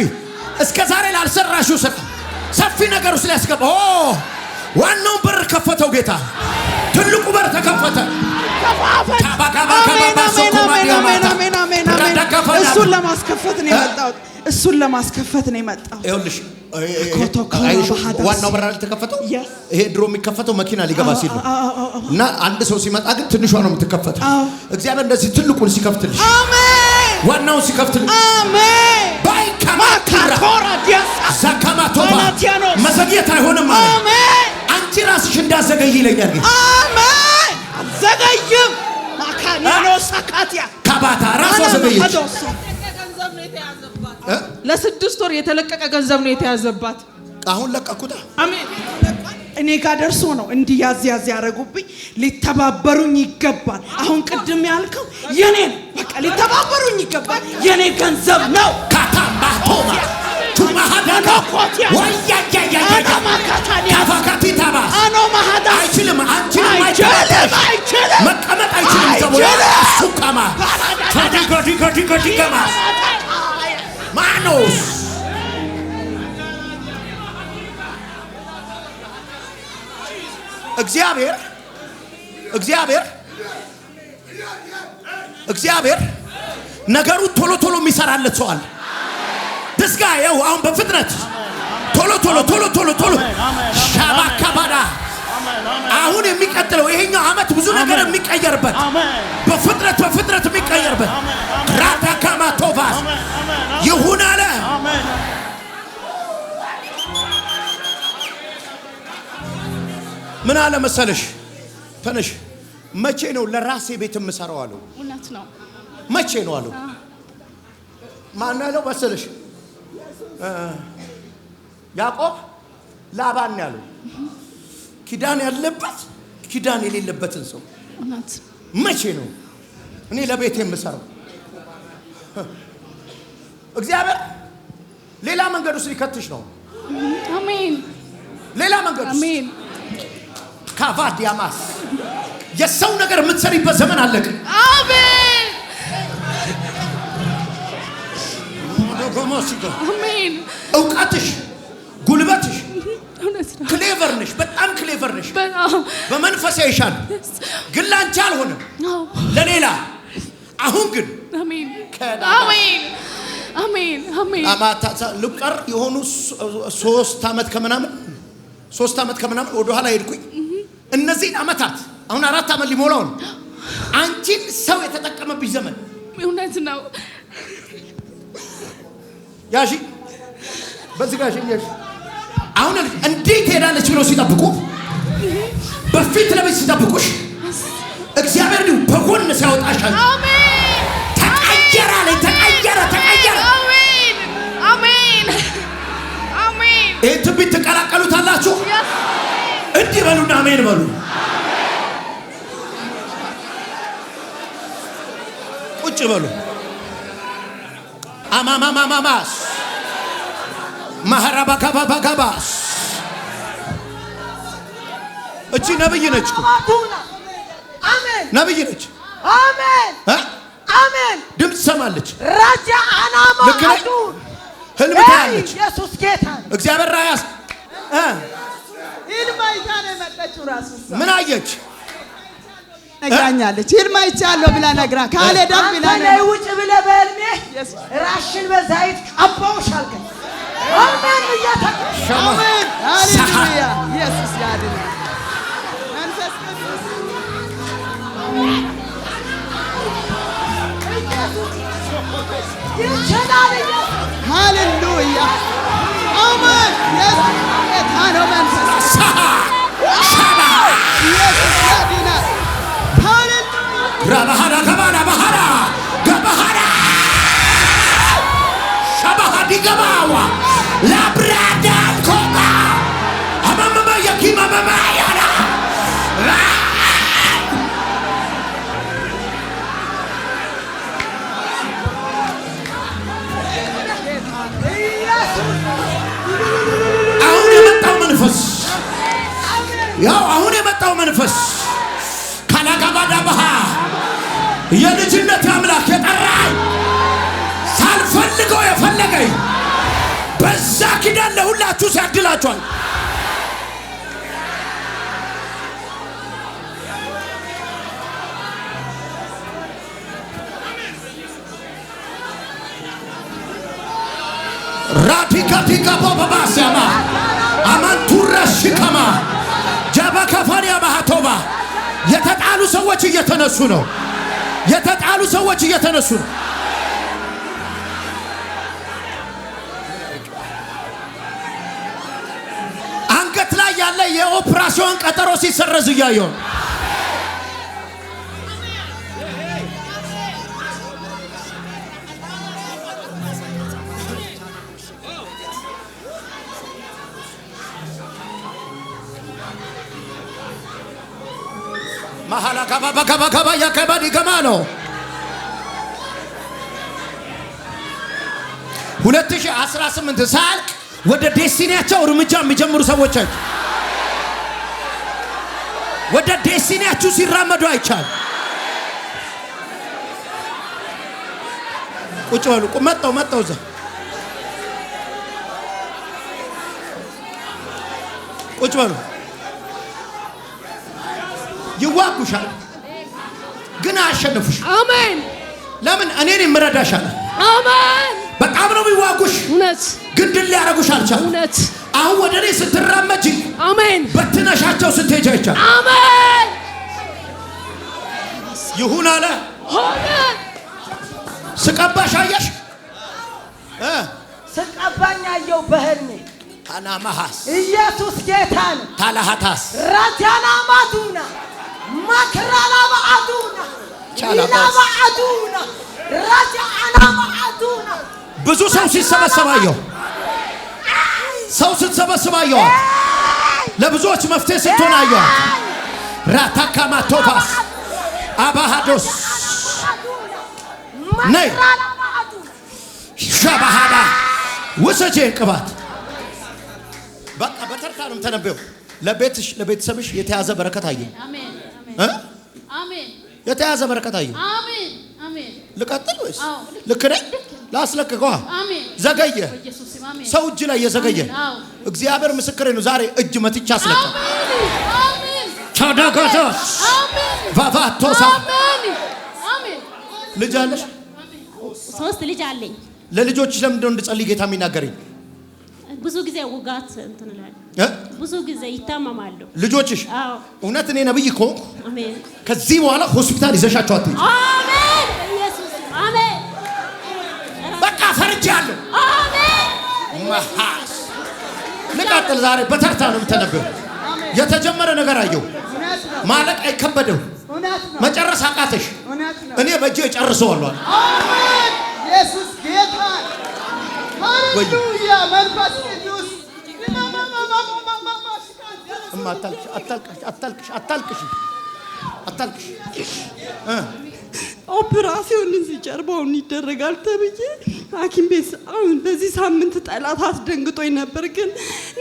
እስከ ዛሬ ላልሰራሽው ስራ ሰፊ ነገር ውስጥ ሊያስገባ ዋናው በር ከፈተው ጌታ። ትልቁ በር ተከፈተ። እሱን ለማስከፈት ነው የመጣው። እሱን ለማስከፈት ነው የመጣው። ይኸውልሽ ዋናው በር አልተከፈተው። ይሄ ድሮ የሚከፈተው መኪና ሊገባ ሲል ነው። እና አንድ ሰው ሲመጣ ግን ትንሿ ነው የምትከፈተው። እግዚአብሔር እንደዚህ ትልቁን ሲከፍትልሽ፣ አሜን፣ ዋናውን ሲከፍትልሽ፣ አሜን፣ ዛካማቶባ መዘግየት አይሆንም ማለት አሜን። አንቺ ራስሽ እንዳዘገይ ይለኛል ግን አሜን። አዘገይም ማካኒኖ ሳካቲያ ካባታ ራስ ዘገየች። ለ6 ወር የተለቀቀ ገንዘብ ነው የተያዘባት። አሁን ለቀኩታ። አሜን። እኔ ጋር ደርሶ ነው እንዲያዝ ያረጉብኝ። ሊተባበሩኝ ይገባል። አሁን ቅድም ያልከው የኔ በቃ ሊተባበሩኝ ይገባል። የኔ ገንዘብ ነው። ካታምባቶማ ቱማሃዳና ወያያያያ ካፋካቲታባ አኖ ማሃዳ አይችልም። መቀመጥ አይችልም። ተብሎ ሱካማ ታዲጎዲጎዲጎዲገማ ማኖስ እግዚአብሔር ነገሩ ቶሎ የሚሰራለት ሰው አለ። ደስጋ ያው አሁን በፍጥነት ቶሎ ሻባካባዳ አሁን የሚቀጥለው ይሄኛው አመት ብዙ ነገር የሚቀየርበት በፍጥነት የሚቀየርበት ራታካማ ቶቫስ ይሁን አለ። ምን አለ መሰለሽ? ተነሽ። መቼ ነው ለራሴ ቤት የምሰራው አለው። እውነት ነው። መቼ ነው አለው። ማን ያለው መሰለሽ? ያዕቆብ ላባን ያለው ኪዳን ያለበት ኪዳን የሌለበትን ሰው መቼ ነው እኔ ለቤት የምሰራው? እግዚአብሔር ሌላ መንገድ ውስጥ ሊከትሽ ነው። አሜን። ሌላ መንገድ ውስጥ አሜን። ካቫዲያማስ የሰው ነገር የምትሰሪበት ዘመን አለቀ። አሜን። አሜን። እውቀትሽ፣ ጉልበትሽ ክሌቨር ነሽ፣ በጣም ክሌቨር ነሽ። በመንፈስ ያይሻል፣ ግን ላንቺ አልሆነም፣ ለሌላ። አሁን ግን አሜን አሜን አሜን አሜን። አማታሳ ልቀር የሆኑ 3 ዓመት ከምናምን ወደ ኋላ ሄድኩኝ። እነዚህ ዓመታት አሁን 4 ዓመት ሊሞላው ነው። አንቺን ሰው የተጠቀመብሽ ዘመን እውነት ነው። ያሺ በዚህ ጋር ያሺ አሁን እንዴት ሄዳለች ብለው ሲጠብቁ በፊት ለቤት ሲጠብቁሽ እግዚአብሔር ነው በጎን ሲያወጣሽ። አሜን። ተቀየረ። አሜን አሜን አሜን። ትንቢት ትቀላቀሉታላችሁ። እንዲህ በሉና አሜን በሉ። ቁጭ በሉ። አማማማማማስ ማህራባካባባጋባስ እቺ ነብይ ነች። አሜን። ነብይ ነች። አሜን አሜን። ድምፅ ሰማለች። ራጃ አናማቱ ህልም ታያለች። ኢየሱስ ጌታ ነው። እግዚአብሔር ራያስ ህልም አይታ ነው የመጣችው። ራሱ ምን አየች? ነግራኛለች። ህልም አይቻለሁ ብላ ነግራ ካለ ደም ብላ ነው ውጭ ብለ በህልሜ ራሽን በዛይት ቀባውሽ አልከኝ። አሜን እያታሽ አሜን። ሃሌሉያ ኢየሱስ ያድናል። መንፈስ ቅዱስ ይችላል። ሃሌሉያ አሜን። ኢየሱስ ጌታ ነው። መንፈስ ኢየሱስ ያድናል። ራባሃራ ገባና ባህራ ገባሃራ ሻባሃዲ ገባዋ ላብራዳን ኮባ አማማማ ያኪማ ማማያራ አሁን የመጣው መንፈስ ካላጋባዳ ባሃ የልጅነት አምላክ የጠራኝ ሳልፈልገው የፈለገኝ በዛ ኪዳን ለሁላችሁ ሲያድላችኋል። ራዲካቲካ ቦባባሲያማ አማንቱራ ሽካማ ጃባ ካፋሪያ ባሃቶባ የተጣሉ ሰዎች እየተነሱ ነው። የተጣሉ ሰዎች እየተነሱ ነው። አንገት ላይ ያለ የኦፕራሲዮን ቀጠሮ ሲሰረዝ እያየሁ ማሃላ ካባ ያከባዲ ገማኖ 2018 ሳልቅ ወደ ዴስቲኒያቸው እርምጃ የሚጀምሩ ሰዎች ወደ ዴስቲኒያችሁ ሲራመዱ አይቻል። ቁጭ በሉ። መጣው እዛ ቁጭ በሉ። ይዋጉሻል ግን አያሸንፉሽ። አሜን። ለምን? እኔን የምረዳሻል። አሜን። በጣም ነው የሚዋጉሽ፣ እውነት ግን ድል ሊያደርጉሽ አልቻሉም። እውነት። አሁን ወደ እኔ ስትራመጂ አሜን፣ በትነሻቸው ስትሄጂ አይቻል። አሜን። ይሁን አለ ሆነ። ስቀባሽ አየሽ? ስቀባኝ አየሁ በህልሜ። አናማሃስ ኢየሱስ ጌታ ነው። ታላሃታስ ራጃና ማዱና ማክራላ ማዱና ቻላባ አዱና ራጃና ማዱና ብዙ ሰው ሲሰበሰባየው ሰው ስትሰበስባየው ለብዙዎች መፍትሄ ስትሆናየው ራታካማ ቶፋስ አባሃዶስ ነይ ሻባሃዳ ወሰጄ ቅባት በቃ በተርታ ነው ተነበየው። ለቤትሽ ለቤተሰብሽ የተያዘ በረከት አየሁ። አሜን አሜን። የተያዘ በረከት አየሁ። አሜን አሜን። ልቀጥል ወይስ ልክ ነኝ? ላስለቅቀዋ። አሜን። ዘገየ ሰው እጅ ላይ የዘገየ እግዚአብሔር ምስክሬ ነው። ዛሬ እጅ መትቻ አስለቀ። አሜን ተደገተ። አሜን ባባቶሳ አሜን። ልጅ አለሽ? 3 ልጅ አለኝ። ለልጆችሽ ለምን እንደው እንድጸልይ ጌታ የሚናገረኝ? ብዙ ጊዜ ውጋት እንትን እላለሁ። ብዙ ጊዜ ይታመማሉ ልጆችሽ? አዎ። እውነት እኔ ነብይ ከሆንኩ አሜን። ከዚህ በኋላ ሆስፒታል ይዘሻቸው አትሄጂ። አሜን ኢየሱስ አሜን። በቃ ፈርጃለሁ። አሜን ማሃስ ልቀጥል። ዛሬ በተርታ ነው የምተነበየው። የተጀመረ ነገር አየሁ። ማለቅ አይከበደው። መጨረስ አቃተሽ። እኔ በእጄ እጨርሰዋለሁ። አሜን። ኢየሱስ ጌታ ሃሌሉያ። መንፈስ ቅዱስ አታልቅሽ። ኦፕራሲዮን እዚህ ጀርባውን ይደረጋል ተብዬ ሐኪም ቤት አሁን በዚህ ሳምንት ጠላት አስደንግጦኝ ነበር። ግን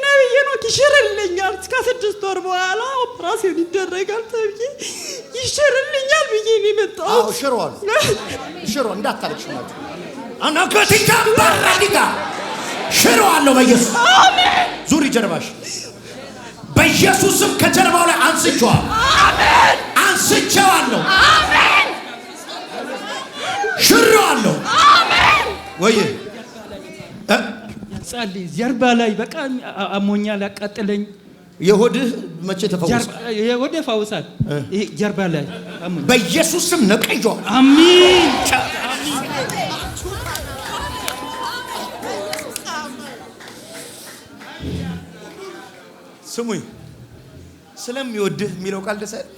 ነብይ ነው ይሽርልኛል እስከ 6 ወር በኋላ ኦፕራሲዮን ይደረጋል ተብዬ ይሽርልኛል ብዬ ነው የመጣሁት። አዎ ሽሮ እንዳታልቅሽ ማለት አናከቲካ ባራዲጋ ሽሮ አለው በኢየሱስ አሜን። ዙሪ ጀርባሽ በኢየሱስም ከጀርባው ላይ አንስቼዋለሁ። አሜን አንስቼዋለሁ። አሜን ሽሮ አለው። አሜን ወይ ጸልይ። ጀርባ ላይ በቃ አሞኛል፣ ያቃጥለኝ። የሆድህ መቼ ተፈወሰ? የሆድህ ፈውሳል። ይሄ ጀርባ ላይ አሞኛል። በኢየሱስም ነቀይቷል። አሜን። ስሙኝ፣ ስለሚወድህ የሚለው ቃል ደስ አይል?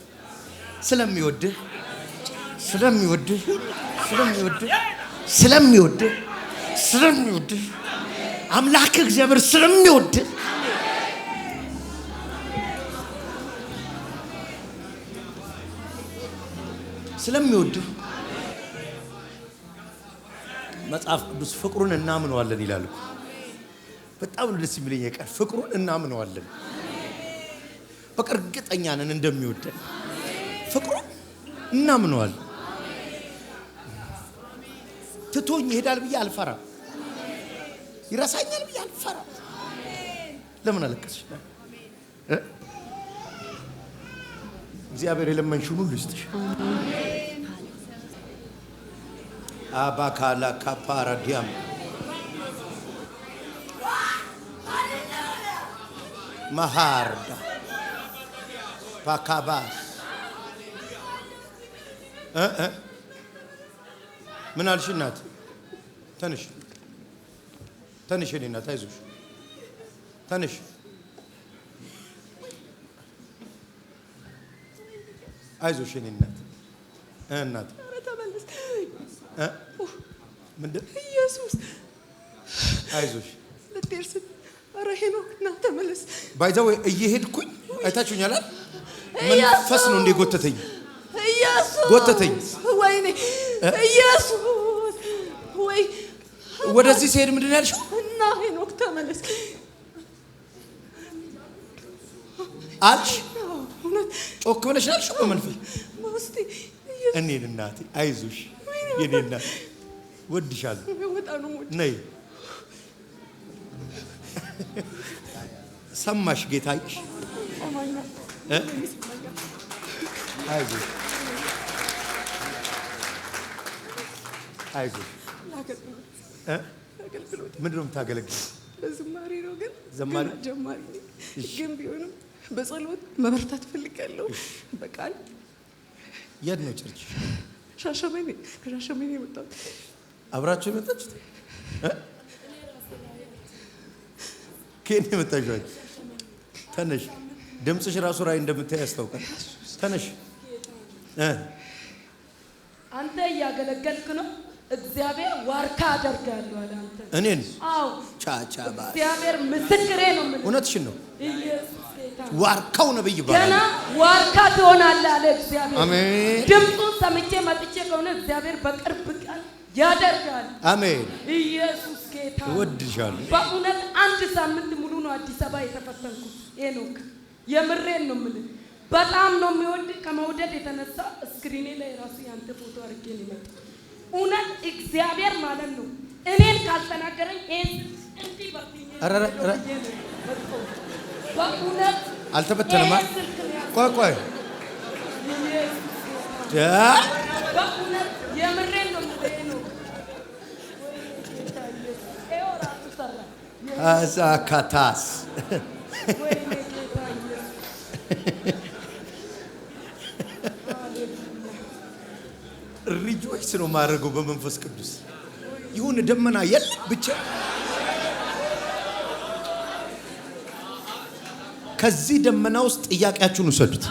ስለሚወድህ አምላክ እግዚአብሔር ስለሚወድህ መጽሐፍ ቅዱስ ፍቅሩን እናምነዋለን ይላል። በጣም ደስ የሚለኝ ቃል ፍቅሩን እናምነዋለን። በቃ እርግጠኛ ነን እንደሚወደን። ፍቅሩን እናምነዋለን። ትቶኝ ይሄዳል ብዬ አልፈራም። ይረሳኛል ብዬ አልፈራም። ለምን አለቀስሽ? እግዚአብሔር የለመንሽውን ሁሉ ይስጥሽ። አባካላ ካፓራዲያም ማሃርዳ ፓካባስ ምን አልሽ እናት? ተነሽ የኔ እናት፣ አይዞሽ ተነሽ። አይዞሽ የኔ እናት ምንድን ኢየሱስ አይዞሽ ለቴርስ ኧረ ሄኖክ ና ተመለስ። ባይዛው እየሄድኩኝ አይታችሁኛል። መንፈስ ነው እንደ ጎተተኝ። ወይኔ ኢየሱስ ወይ ወደዚህ ሲሄድ ምንድን ነው ያልሽው? እና ሄኖክ ተመለስ አልሽ። ጮክ ብለሽ ያልሽው በመንፈስ እኔን እናቴ አይዞሽ የኔ እናት ወድሻለሁ። ነይ ሰማሽ ጌታዬ? አይዞሽ ምንድን ነው የምታገለግለው? በዝማሬ ነው ግን ዘማሪ ጀማሪ ግን ቢሆንም በጸሎት መበርታት ፈልጋለሁ። በቃል የት ነው ቸርች? ሻሸመኔ። ከሻሸመኔ የመጣሁት። አብራችሁ የመጣችሁት? ከኔ የመጣችሁት? ተነሽ። ድምፅሽ ራሱ ራይ እንደምታይ ያስታውቃል። ተነሽ። አንተ እያገለገልክ ነው። እግዚአብሔር ዋርካ አደርጋለሁ አለ አንተ። እኔን? አዎ ቻቻ ባ እግዚአብሔር ምስክሬ ነው። ምን እውነትሽን ነው። ኢየሱስ ጌታ ዋርካው ነብይ ይባላል። ገና ዋርካ ትሆናለህ አለ እግዚአብሔር። አሜን። ድምፁን ሰምቼ መጥቼ ከሆነ እግዚአብሔር በቅርብ ቀን ያደርጋል። አሜን። ኢየሱስ ጌታ እወድሻለሁ። በእውነት አንድ ሳምንት ሙሉ ነው አዲስ አበባ የተፈተንኩት። ሄኖክ የምሬን ነው የምልህ። በጣም ነው የሚወድ። ከመውደድ የተነሳ ስክሪኔ ላይ ራሱ ያንተ ፎቶ አድርጌ ነው የመጣው። እውነት እግዚአብሔር ማለት ነው እኔን ካልተናገረኝ እንዲህ በፊት በእውነት አልተበተነማ። ቆይ በእውነት የምሬን ነው የምልህ ነው። አዛካታስ ሪጆይስ ነው ማድረገው በመንፈስ ቅዱስ። ይሁን ደመና የለም ብቻ ከዚህ ደመና ውስጥ ጥያቄያችሁን ውሰዱት።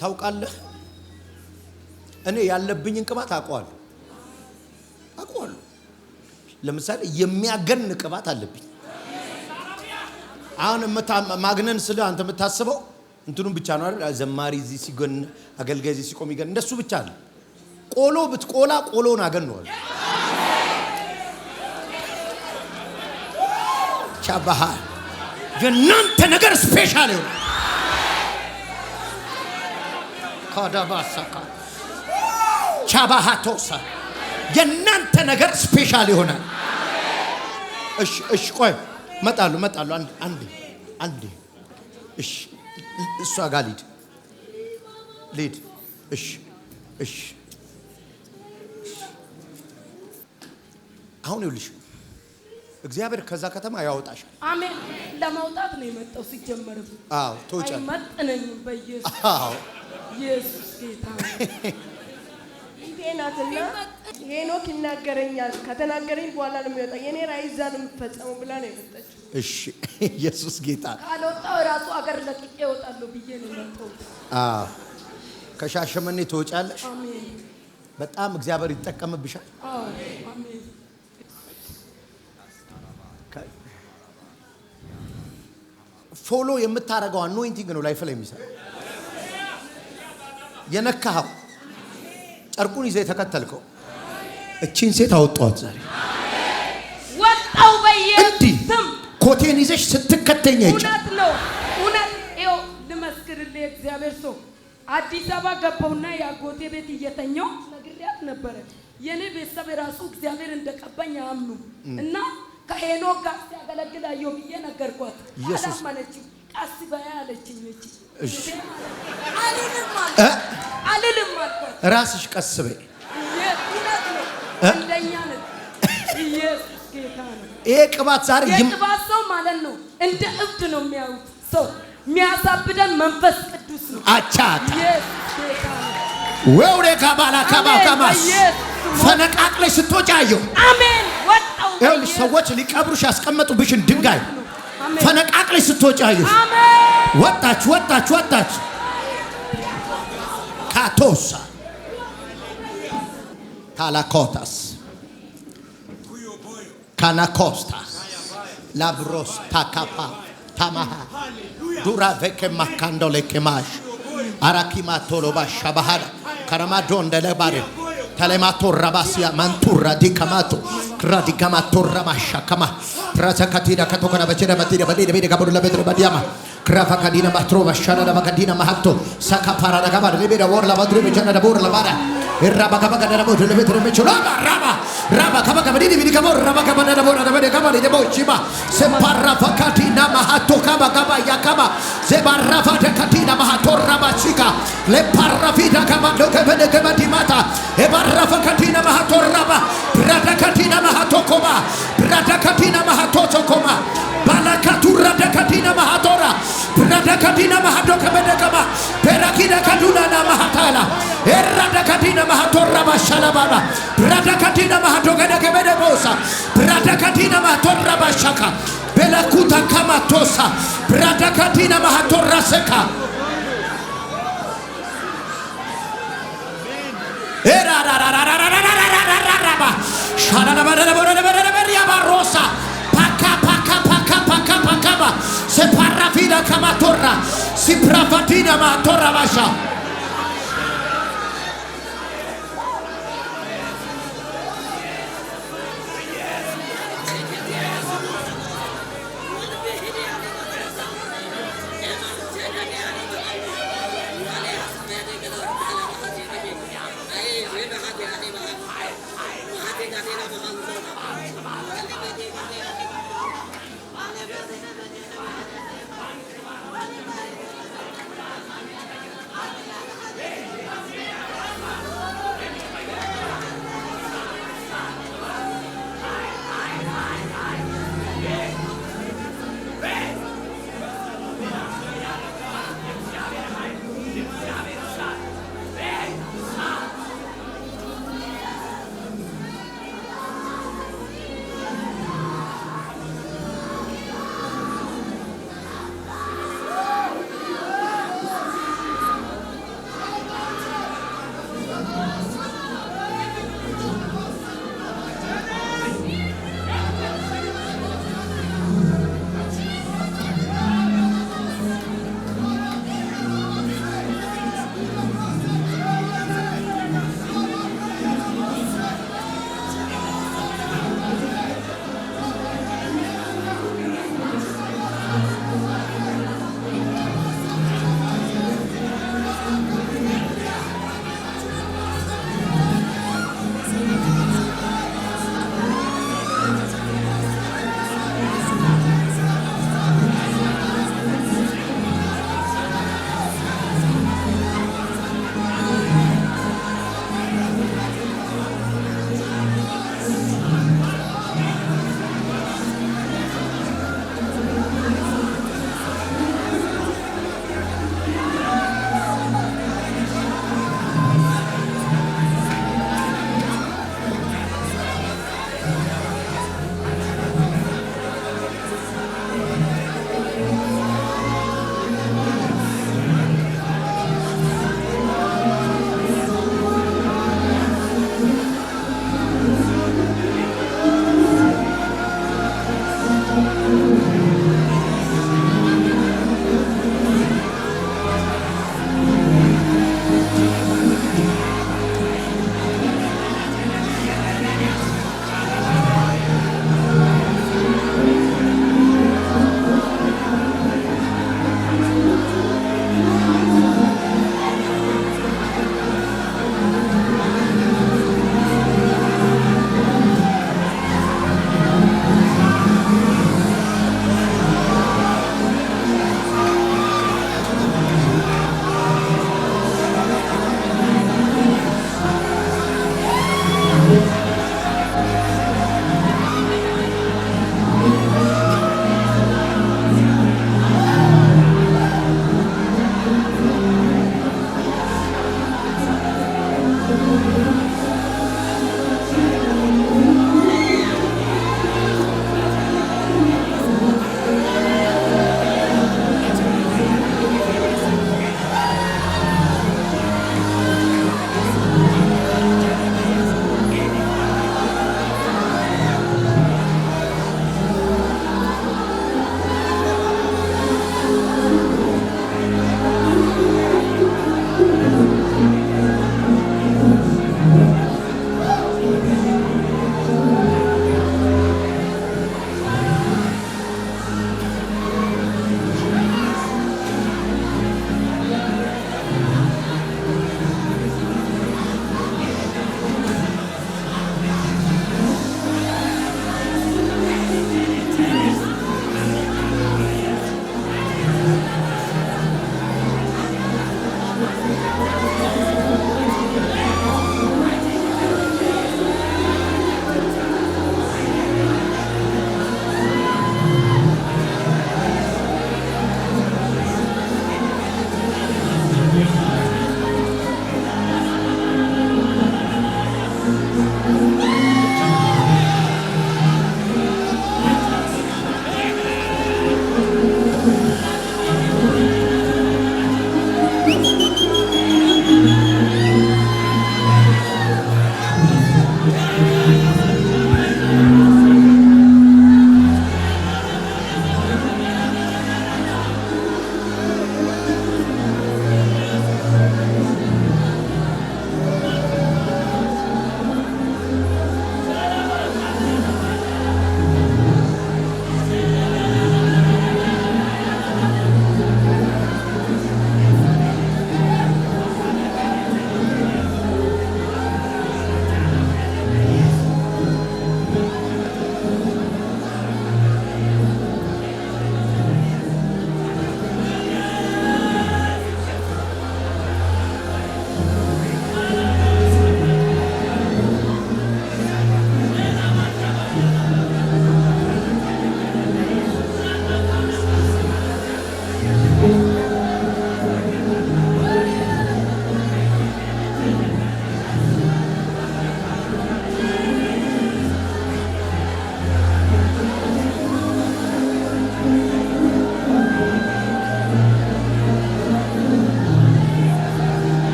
ታውቃለህ እኔ ያለብኝን ቅባት አውቀዋለሁ። ለምሳሌ የሚያገን ቅባት አለብኝ። አሁን ማግነን ስለ አንተ የምታስበው እንትኑን ብቻ ነው አይደል? ዘማሪ እዚህ ሲገን አገልጋይ እዚህ ሲቆም ይገን እንደሱ ብቻ አለ። ቆሎ ብትቆላ ቆሎን አገነዋል። ቻባሃ የእናንተ ነገር ስፔሻል ነው። ካዳባሳካ ቻባሃቶሳ የእናንተ ነገር ስፔሻል ይሆናል። እሺ ቆይ መጣሉ አንዴ እሺ እሷ ጋር ሊድ እሺ አሁን ይኸውልሽ እግዚአብሔር ከዛ ከተማ ያወጣሻል። አሜን። ለማውጣት ነው የመጣው ሲጀመር። አዎ ተውጫለሽ። አይመጥነኝም በኢየሱስ። አዎ ኢየሱስ ጌታ ናትና ሄኖክ ይናገረኛል። ከተናገረኝ በኋላ ነው የሚወጣው። የኔ ራእይ እዛ ነው የምትፈጸመው ብላ ነው የመጣችው። እሺ ኢየሱስ ጌታ። ካልወጣው ራሱ አገር ለቅቄ እወጣለሁ ብዬ ነው የመጣው። አዎ ከሻሸመኔ ትወጫለሽ። አሜን። በጣም እግዚአብሔር ይጠቀምብሻል። አዎ አሜን። ፎሎ የምታረገው አኖይንቲንግ ነው ላይፍ ላይ የሚሰራ የነካው ጨርቁን ይዘህ የተከተልከው እቺን ሴት አወጣት ዛሬ ወጣው በኢየሱስ ስም። ኮቴን ይዘሽ ስትከተኛ እውነት ነው እውነት። ይኸው ልመስክርልህ እግዚአብሔር ሰው አዲስ አበባ ገባውና ያጎቴ ቤት እየተኛው ነግሬያት ነበረ። የኔ ቤተሰብ ራሱ እግዚአብሔር እንደቀባኝ አምኑ እና ከሄኖክ ጋር ሲያገለግላየው ብዬ ነገርኳት። አላመነችም። ቀስ በያ አለችኝ። እሺ አልልም አልኳት። ራስሽ ቀስ በይ። እውነት ነው እንደኛ ነው። ኢየሱስ ጌታ ነው። ይሄ ቅባት ዛሬ የቅባት ሰው ማለት ነው እንደ እብድ ነው የሚያዩት ሰው የሚያሳብደን መንፈስ ቅዱስ ነው። አቻታ ኢየሱስ ጌታ ነው። ወውሬ ካባላ ካባካማስ ፈነቃቅለሽ ስትወጫየው አሜን። ወጣው ይኸውልሽ ሰዎች ሊቀብሩሽ ያስቀመጡብሽን ድንጋይ ፈነቃቅለሽ ስትወጫየው አሜን። ወጣች ካቶሳ ታላኮታስ ካናኮስታስ ላብሮስ ታካፓ ታማሃ ዱራ ቬከ ማካንዶሌ ከማሽ አራኪማ ቶሎባ ሻባሃዳ ከረማዶ እንደለባሪ ተለማቶ ረባሲያ ማንቱራ ዲካማቶ ክራዲካማቶ ረማሻ ከማ ራሰካቲዳ ከተኮና በቸደ በቲደ በዲደ በዲደ ጋቡላ በድረ በዲያማ ክራፋ ካዲና ማትሮ ባሻና ለማካዲና ማሃቶ ሳካፓራ ለጋባር ለቤዳ ወርላ ባድሩ በጀና ደቦር ለባዳ ኢራባ ካባጋ ደቦ ለቤት ለመቹላ ራባ ካባጋ በዲዲ ቢዲ ካቦር ራባ ካባዳ ደቦ ለበደ ካባ ደቦ ቺባ ሰፓራ ፈካዲና ማሃቶ ካባጋ ያካባ ዘባራፋ ደካዲና ማሃቶ ራባ ቺካ ለፓራፊዳ ካባዶ ከበደ ከበዲማታ ኤባራፋ ካዲና ማሃቶ ራባ ብራዳ ካዲና ማሃቶ ኮባ ብራዳ ካዲና ማሃቶ ኮማ ባላካቱራ ደካዲና ማሃቶራ ብራዳ ካዲና ማሃዶ ከበደ ካባ በራኪዳ ካዱና ማሃታላ ኤራዳ ካዲና ማሃቶራ ባሻላባላ ብራዳ ካዲና ማሃዶ ገደ ከበደ ቦሳ ብራዳ ካዲና ማሃቶራ ባሻካ በላኩታ ካማቶሳ ብራዳ ካዲና ማሃቶራ ሰካ ኤራራራራራራራራራባ ሻላላባራራራራራራራባ ሮሳ ፓካ separafina kamatorra siprafatina matorra basha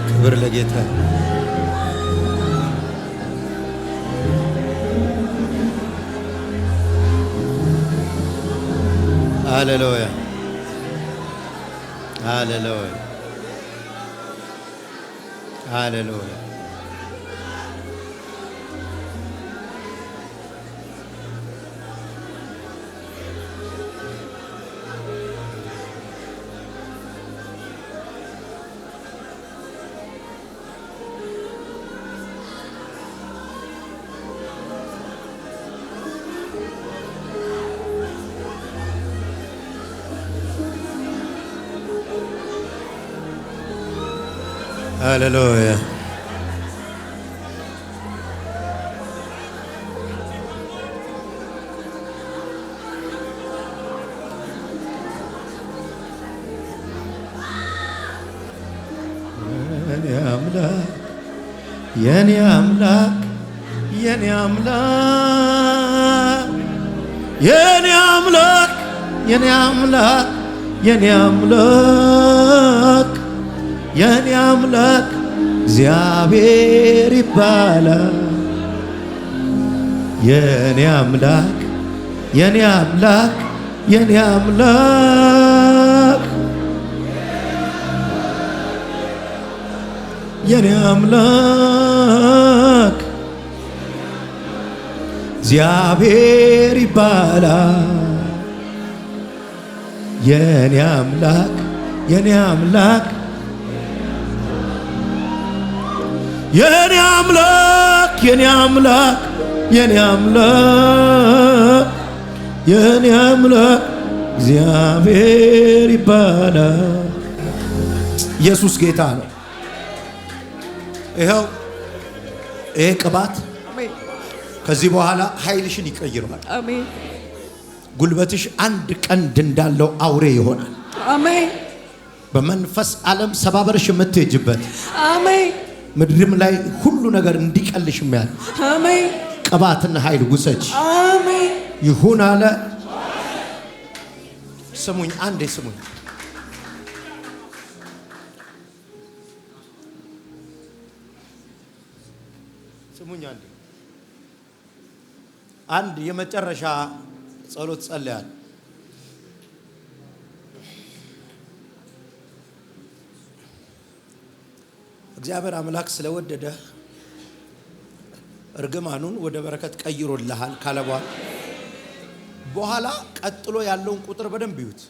ክብር ለጌታ። ሃሌሉያ ሃሌሉያ ሃሌሉያ። ሃሌሉያ የኔ አምላክ የኔ አምላክ የኔ አምላክ የኔ አምላክ የኔ አምላክ የኔ አምላክ እግዚአብሔር ይባላል። የኔ አምላክ የኔ አምላክ የኔ አምላክ የኔ አምላክ እግዚአብሔር ይባላል። የኔ አምላክ የኔ አምላክ የኔ አምላክ የኔ አምላክ የኔ አምላክ የኔ አምላክ እግዚአብሔር ይባላል። ኢየሱስ ጌታ ነው። ይኸው ይሄ ቅባት ከዚህ በኋላ ኃይልሽን ይቀይረዋል። አሜን። ጉልበትሽ አንድ ቀንድ እንዳለው አውሬ ይሆናል። አሜን። በመንፈስ ዓለም ሰባበርሽ የምትሄጅበት አሜን። ምድርም ላይ ሁሉ ነገር እንዲቀልሽ የሚያል አሜን። ቅባትና ኃይል ውሰጅ። አሜን። ይሁን አለ። ስሙኝ አንዴ ስሙኝ። ስሙኝ አንዴ። አንድ የመጨረሻ ጸሎት ጸልያል። እግዚአብሔር አምላክ ስለወደደ እርግማኑን ወደ በረከት ቀይሮልሃል ካለ በኋላ ቀጥሎ ያለውን ቁጥር በደንብ ይዩት።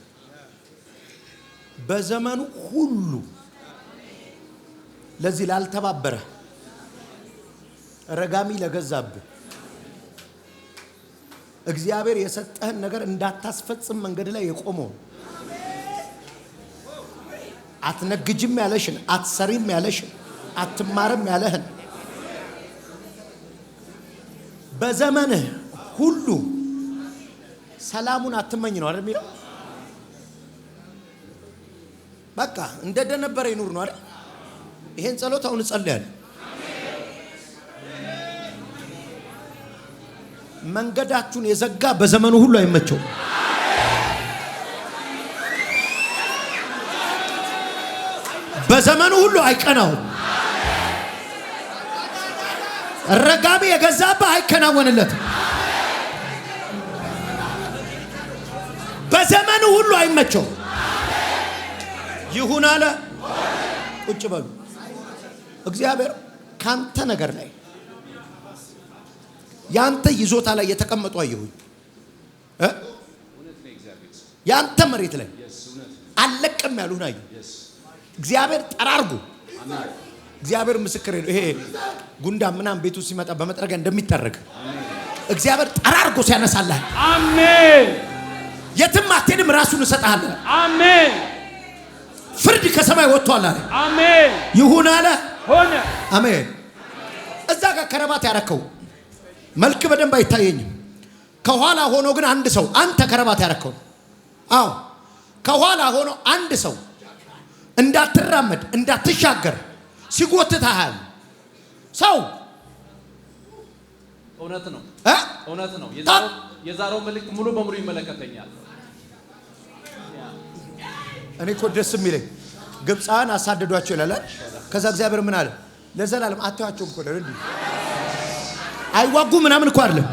በዘመኑ ሁሉ ለዚህ ላልተባበረ ረጋሚ ለገዛብህ እግዚአብሔር የሰጠህን ነገር እንዳታስፈጽም መንገድ ላይ የቆመው አትነግጅም ያለሽን፣ አትሰሪም ያለሽን፣ አትማርም ያለህን በዘመንህ ሁሉ ሰላሙን አትመኝ ነው አይደል የሚለው? በቃ እንደነበረ ይኑር ነው አይደል? ይሄን ጸሎት አሁን ጸልያለሁ። መንገዳችሁን የዘጋ በዘመኑ ሁሉ አይመቸው። በዘመኑ ሁሉ አይቀናው። ረጋሚ የገዛብህ አይከናወንለትም። በዘመኑ ሁሉ አይመቸው። ይሁን አለ። ቁጭ በሉ። እግዚአብሔር ካንተ ነገር ላይ ያንተ ይዞታ ላይ የተቀመጡ አየሁኝ። ያንተ መሬት ላይ አለቀም ያሉን አየሁ። እግዚአብሔር ጠራርጉ። እግዚአብሔር ምስክሬ ነው። ይሄ ጉንዳን ምናምን ቤቱ ሲመጣ በመጥረጊያ እንደሚጠረግ እግዚአብሔር ጠራርጎ ሲያነሳልህ፣ አሜን። የትም አትሄድም፣ ራሱን እሰጥሃለሁ። አሜን። ፍርድ ከሰማይ ወጥቷል አለ። አሜን። ይሁን አለ፣ ሆነ። አሜን። እዛ ጋር ከረባት ያረከው መልክ በደንብ አይታየኝም። ከኋላ ሆኖ ግን አንድ ሰው አንተ ከረባት ያረከው፣ አዎ ከኋላ ሆኖ አንድ ሰው እንዳትራመድ እንዳትሻገር ሲጎትታሃል። ሰው እውነት ነው፣ እውነት ነው። የዛሬው መልእክት ሙሉ በሙሉ ይመለከተኛል። እኔ እኮ ደስ የሚለኝ ግብፃን አሳደዷቸው ይላል። ከዛ እግዚአብሔር ምን አለ? ለዘላለም አታያቸውም እኮ ነው እንዴ? አይዋጉ ምናምን እኮ አይደለም።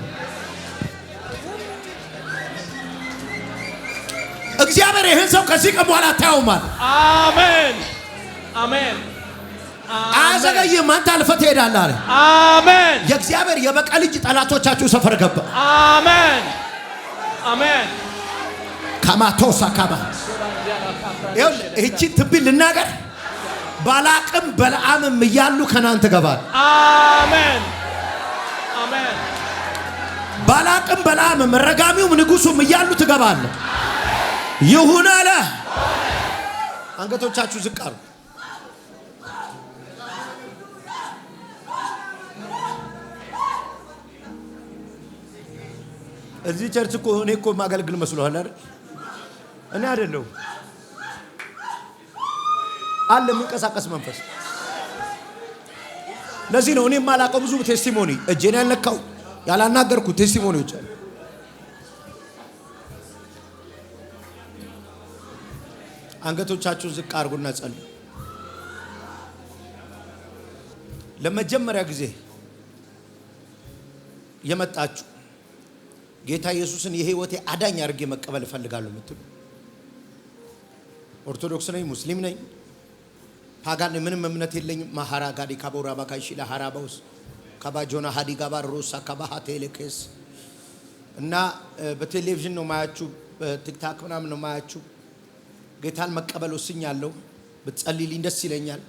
እግዚአብሔር ይሄን ሰው ከዚህ ቀን በኋላ አታየውም አለ። አሜን አሜን። አዘገይም አንተ አልፈህ ትሄዳለህ አለ። አሜን። የእግዚአብሔር የበቀል እጅ ጠላቶቻችሁ ሰፈር ገባ። አሜን አሜን። ካማቶሳ ካባ እቺ ትብል ልናገር ባላቅም በለዓምም እያሉ ከናን ትገባል። አሜን አሜን። ባላቅም በለዓምም ረጋሚውም ንጉሱም እያሉ ትገባል። ይሁን አለ። አንገቶቻችሁ ዝቅ አሉ። እዚህ ቸርች እኮ እኔ እኮ ማገልግል መስሎሃል አይደል? እኔ አይደለሁም አለ የሚንቀሳቀስ መንፈስ። ለዚህ ነው እኔ የማላውቀው ብዙ ቴስቲሞኒ እጄን ያልነካው ያላናገርኩ ቴስቲሞኒዎች አሉ። አንገቶቻችሁን ዝቅ አድርጉና ጸልዩ። ለመጀመሪያ ጊዜ የመጣችሁ ጌታ ኢየሱስን የህይወቴ አዳኝ አድርጌ መቀበል እፈልጋለሁ የምትሉ ኦርቶዶክስ ነኝ፣ ሙስሊም ነኝ፣ ፓጋን ምንም እምነት የለኝም ማሃራ ጋዲ ካቦራ ባካይሽ ለሃራባውስ ካባጆና ሃዲ ጋባር ሮሳ ካባሃ ቴሌኬስ እና በቴሌቪዥን ነው ማያችሁ፣ በቲክታክ ምናምን ነው ማያችሁ። ጌታን መቀበል ወስኛለሁ፣ ብትጸልይልኝ ደስ ይለኛል፣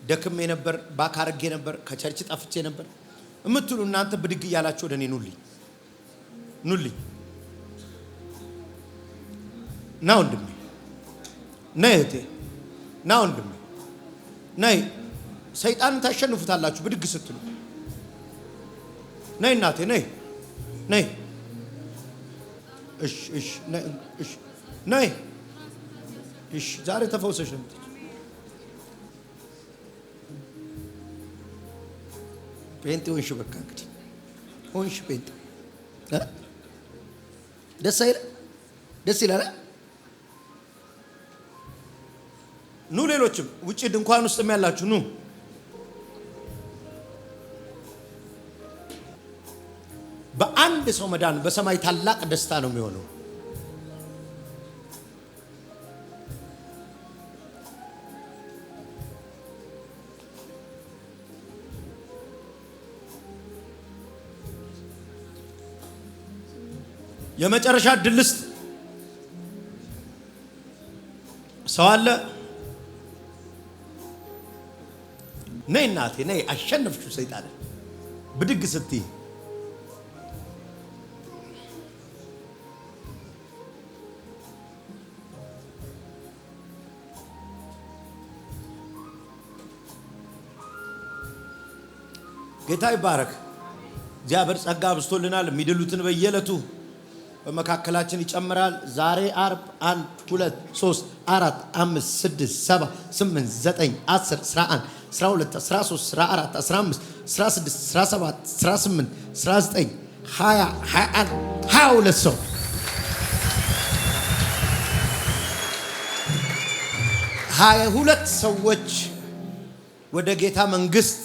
ደክሜ ነበር፣ ባካርጌ ነበር፣ ከቸርች ጠፍቼ ነበር እምትሉ እናንተ ብድግ እያላችሁ ወደ እኔ ኑልኝ ና ወንድሜ፣ ና እህቴ፣ ና ወንድሜ፣ ነይ። ሰይጣንን ታሸንፉታላችሁ ብድግ ስትሉ። ነይ እናቴ፣ ነይ። እሺ ነይ። እሺ ዛሬ ተፈውሰሽ ነው። ጴንጤ ሆንሽ፣ በቃ እንግዲህ ሆንሽ ጴንጤ። ደስ ይላል። ኑ ሌሎችም ውጪ ድንኳን ውስጥም ያላችሁ ኑ። በአንድ ሰው መዳን በሰማይ ታላቅ ደስታ ነው የሚሆነው። የመጨረሻ ድልስ ሰው አለ? ነይ እናቴ ነይ። አሸነፍሽው ሰይጣን ብድግ ስትይ። ጌታ ይባረክ። እግዚአብሔር ጸጋ አብዝቶልናል። የሚድሉትን በየዕለቱ በመካከላችን ይጨምራል። ዛሬ አርብ 1 2 3 4 5 6 7 8 9 10 11 12 13 14 15 16 17 18 19 20 21 22 ሰው ሰዎች ወደ ጌታ መንግስት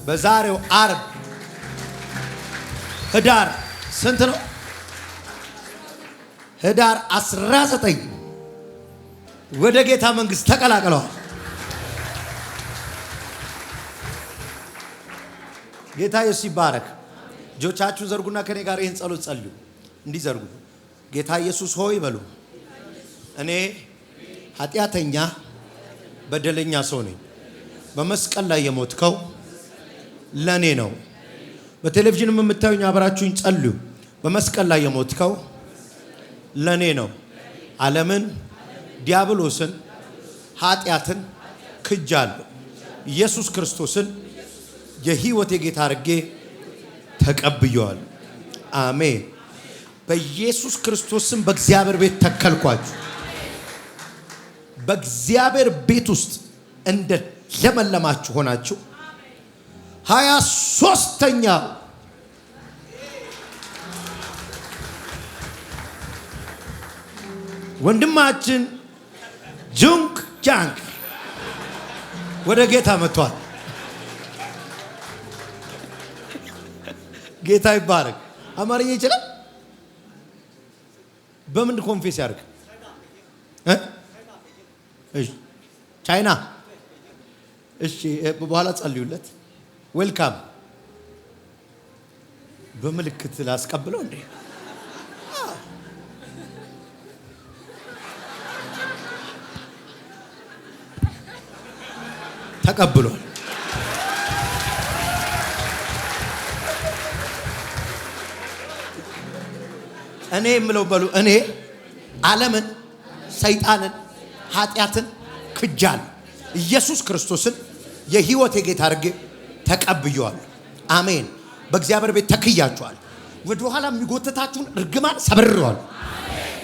በዛሬው አርብ ህዳር ስንት ነው? ህዳር 19 ወደ ጌታ መንግስት ተቀላቅለዋል። ጌታ ኢየሱስ ይባረክ። እጆቻችሁን ዘርጉና ከኔ ጋር ይህን ጸሎት ጸልዩ። እንዲህ ዘርጉ። ጌታ ኢየሱስ ሆይ በሉ። እኔ ኃጢአተኛ በደለኛ ሰው ነኝ። በመስቀል ላይ የሞትከው ለኔ ነው። በቴሌቪዥንም የምታዩኝ አብራችሁኝ ጸልዩ። በመስቀል ላይ የሞትከው ለኔ ነው። ዓለምን፣ ዲያብሎስን፣ ኃጢአትን ክጃለሁ። ኢየሱስ ክርስቶስን የህይወቴ ጌታ አድርጌ ተቀብየዋለሁ። አሜን። በኢየሱስ ክርስቶስም በእግዚአብሔር ቤት ተከልኳችሁ። በእግዚአብሔር ቤት ውስጥ እንደ ለመለማችሁ ሆናችሁ 23ኛ ወንድማችን ጁንክ ጃንክ ወደ ጌታ መጥቷል። ጌታ ይባረክ። አማርኛ ይችላል። በምን ኮንፌስ ያርግ? እሺ ቻይና። እሺ በኋላ ጸልዩለት። ዌልካም። በምልክት ላስቀብለው እንዴ? ተቀብሏል። እኔ የምለው በሉ እኔ ዓለምን፣ ሰይጣንን፣ ኃጢአትን ክጃለሁ። ኢየሱስ ክርስቶስን የህይወት ጌታ አድርጌ ተቀብየዋለሁ። አሜን። በእግዚአብሔር ቤት ተክያችኋል። ወደ ኋላ የሚጎተታችሁን እርግማን ሰብሬዋለሁ።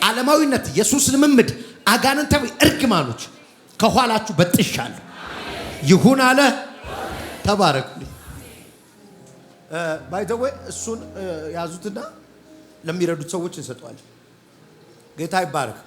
ዓለማዊነት፣ ኢየሱስ ልምምድ፣ አጋንንታዊ እርግማኖች ከኋላችሁ በጥሻለሁ። ይሁን አለ። ተባረክ። ባይ ዘ ዌይ እሱን ያዙትና ለሚረዱት ሰዎች እንሰጠዋለን። ጌታ ይባረክ።